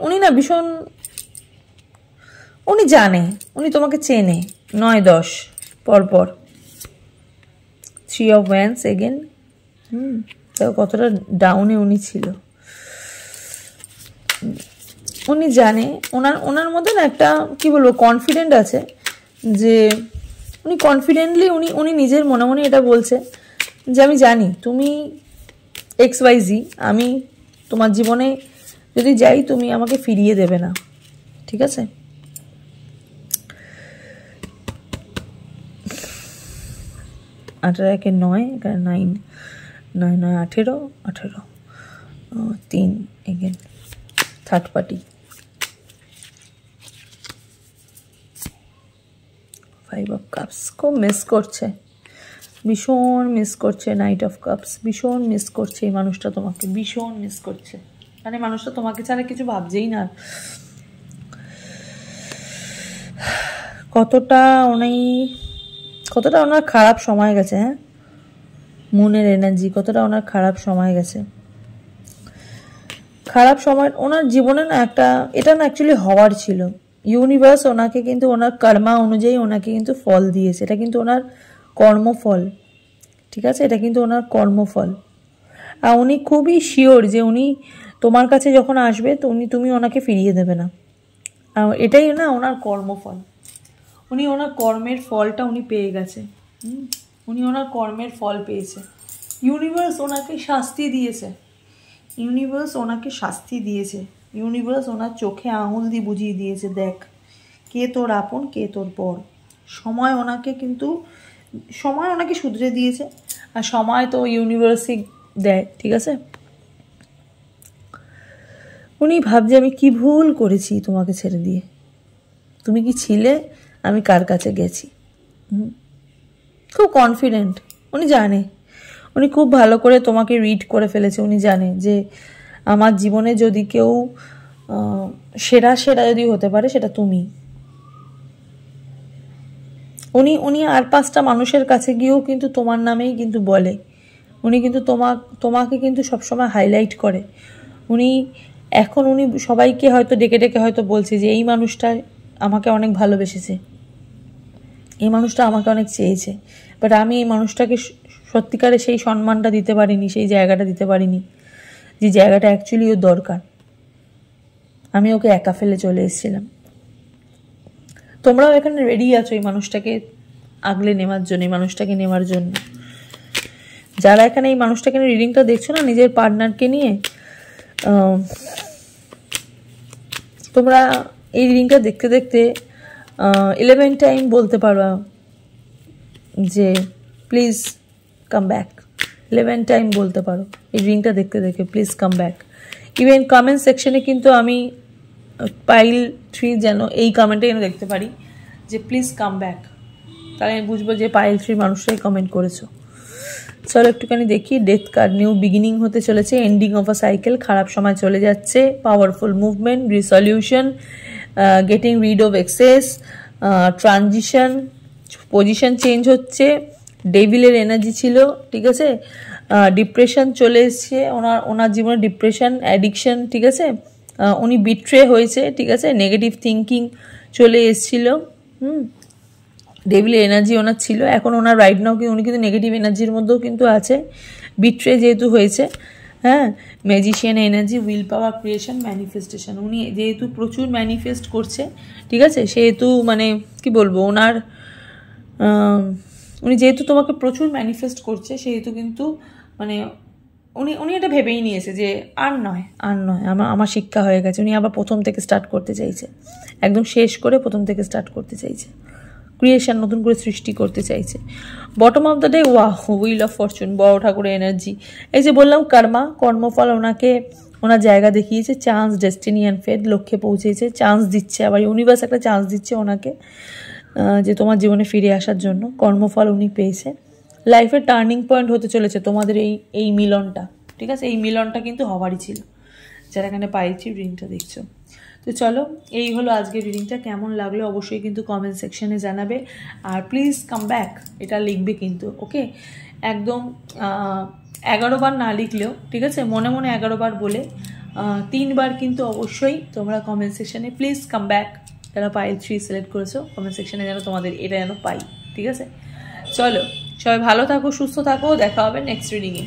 উনি না ভীষণ, উনি জানে, উনি তোমাকে চেনে 9-10 পরপর। 3 of Wands এগেন, তো কতটা ডাউনে উনি ছিল, উনি জানে ওনার মধ্যে না একটা কি বলবো কনফিডেন্ট আছে, যে উনি কনফিডেন্টলি উনি নিজের মনে মনে এটা বলছে যে আমি জানি তুমি XYZ, আমি তোমার জীবনে যদি যাই তুমি আমাকে ফিরিয়ে দেবে না, ঠিক আছে। আঠারো একে 9, এখানে 9 9 9 18 18 3 again third party, 5 of cups খুব মিস করছে, ভীষণ মিস করছে। নাইট অফ কাপস ভীষণ মিস করছে এই মানুষটা, তোমাকে ভীষণ মিস করছে, মানে মানুষটা তোমাকে ছাড়া কিছু ভাবছেই না। কতটা ওনার খারাপ সময় গেছে, হ্যাঁ, মনের এনার্জি কতটা ওনার খারাপ সময় গেছে, খারাপ সময় ওনার জীবনে না একটা, এটা না অ্যাকচুয়ালি হওয়ার ছিল। ইউনিভার্স ওনাকে কিন্তু ওনার কর্মা অনুযায়ী ওনাকে কিন্তু ফল দিয়েছে, এটা কিন্তু ওনার কর্মফল, ঠিক আছে, এটা কিন্তু ওনার কর্মফল। আর উনি খুবই শিওর যে উনি তোমার কাছে যখন আসবে তো তুমি ওনাকে ফিরিয়ে দেবে না, এটাই না ওনার কর্মফল। উনি ওনার কর্মের ফলটা উনি পেয়ে গেছে, উনি ওনার কর্মের ফল পেয়েছে। ইউনিভার্স ওনাকে শাস্তি দিয়েছে, ইউনিভার্স ওনাকে শাস্তি দিয়েছে, ইউনিভার্স ওনার চোখে আঙুল দিয়ে বুঝিয়ে দিয়েছে, দেখ কে তোর আপন কে তোর পর। সময় ওনাকে শুধরে দিয়েছে, আর সময় তো ইউনিভার্সই দেয়, ঠিক আছে। উনি ভাবছে আমি কি ভুল করেছি তোমাকে ছেড়ে দিয়ে, তুমি কি ছিলে, আমি কার কাছে গেছি। খুব কনফিডেন্ট, উনি জানে, উনি খুব ভালো করে তোমাকে রিড করে ফেলেছে। উনি জানে যে আমার জীবনে যদি কেউ সেরা যদি হতে পারে সেটা তুমি। উনি আর 5টা মানুষের কাছে গিয়েও কিন্তু তোমার নামেই কিন্তু বলে, উনি কিন্তু তোমাকে কিন্তু সবসময় হাইলাইট করে। উনি সবাইকে হয়তো ডেকে ডেকে হয়তো বলছে যে এই মানুষটা আমাকে অনেক ভালোবেসেছে, এই মানুষটা আমাকে অনেক চেয়েছে, বাট আমি এই মানুষটাকে সত্যিকারে সেই সম্মানটা দিতে পারিনি, সেই জায়গাটা দিতে পারিনি, যে জায়গাটা অ্যাকচুয়ালি ওর দরকার। আমি ওকে একা ফেলে চলে এসেছিলাম। তোমরাও এখানে রেডি আছো এই মানুষটাকে আগলে নেওয়ার জন্য, এই মানুষটাকে নেওয়ার জন্য। যারা এখানে এই মানুষটাকে রিডিংটা দেখছো না নিজের পার্টনারকে নিয়ে, তোমরা এই রিডিংটা দেখতে দেখতে 11 টাইম বলতে পারবা যে প্লিজ কাম ব্যাক। 11 টাইম বলতে পারো এই রিডিংটা দেখতে দেখে, please come back. Even comment সেকশনে কিন্তু আমি পাইল 3 যেন এই কমেন্টে যেন দেখতে পারি যে প্লিজ কাম ব্যাক, তাহলে আমি বুঝবো যে পাইল 3 মানুষরাই কমেন্ট করেছো। চলো একটুখানি দেখি। ডেথ কার্ড, নিউ বিগিনিং হতে চলেছে, এন্ডিং অফ আ সাইকেল, খারাপ সময় চলে যাচ্ছে, powerful movement, resolution, getting rid of excess, transition, position change হচ্ছে, ডেভিলের এনার্জি ছিল, ঠিক আছে, ডিপ্রেশন চলে এসছে ওনার জীবনে, ডিপ্রেশন, অ্যাডিকশন, ঠিক আছে, উনি বিট্রে হয়েছে, ঠিক আছে, নেগেটিভ থিঙ্কিং চলে এসছিল, ডেভিলের এনার্জি ওনার ছিল, এখন ওনার রাইট নাও উনি কিন্তু নেগেটিভ এনার্জির মধ্যেও কিন্তু আছে, বিট্রে যেহেতু হয়েছে, হ্যাঁ, magician energy, will power, creation, manifestation. উনি যেহেতু প্রচুর ম্যানিফেস্ট করছে, ঠিক আছে, সেহেতু মানে কি বলবো উনি যেহেতু তোমাকে প্রচুর ম্যানিফেস্ট করছে, সেহেতু কিন্তু মানে উনি এটা ভেবেই নিয়েছে যে আর নয় আমার শিক্ষা হয়ে গেছে। উনি আবার প্রথম থেকে স্টার্ট করতে চাইছে, একদম শেষ করে প্রথম থেকে স্টার্ট করতে চাইছে, ক্রিয়েশন, নতুন করে সৃষ্টি করতে চাইছে। Bottom of the day, wheel of Fortune, বড় ঠাকুরের এনার্জি। এই যে বললাম কর্মফল ওনাকে ওনার জায়গা দেখিয়েছে, চান্স, ডেস্টিনি অ্যান্ড ফেট, লক্ষ্যে পৌঁছেছে, চান্স দিচ্ছে, আবার ইউনিভার্স একটা চান্স দিচ্ছে ওনাকে যে তোমার জীবনে ফিরে আসার জন্য। কর্মফল উনি পেয়েছে। লাইফের টার্নিং পয়েন্ট হতে চলেছে তোমাদের এই মিলনটা, ঠিক আছে, এই মিলনটা কিন্তু হওয়ারই ছিল, যারা এখানে পাইছি রিডিংটা দেখছো। তো চলো, এই হলো আজকের রিডিংটা। কেমন লাগলো অবশ্যই কিন্তু কমেন্ট সেকশনে জানাবে, আর প্লিজ কাম ব্যাক এটা লিখবে কিন্তু, ওকে, একদম 11 বার না লিখলেও ঠিক আছে, মনে মনে 11 বার বলে 3 বার কিন্তু অবশ্যই তোমরা কমেন্ট সেকশনে প্লিজ কাম ব্যাক, যারা পাইল 3 সিলেক্ট করেছো কমেন্ট সেকশনে যেন তোমাদের এটা যেন পাই, ঠিক আছে। চলো সবাই ভালো থাকো, সুস্থ থাকো, দেখা হবে নেক্সট রিডিংয়ে।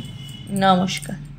নমস্কার।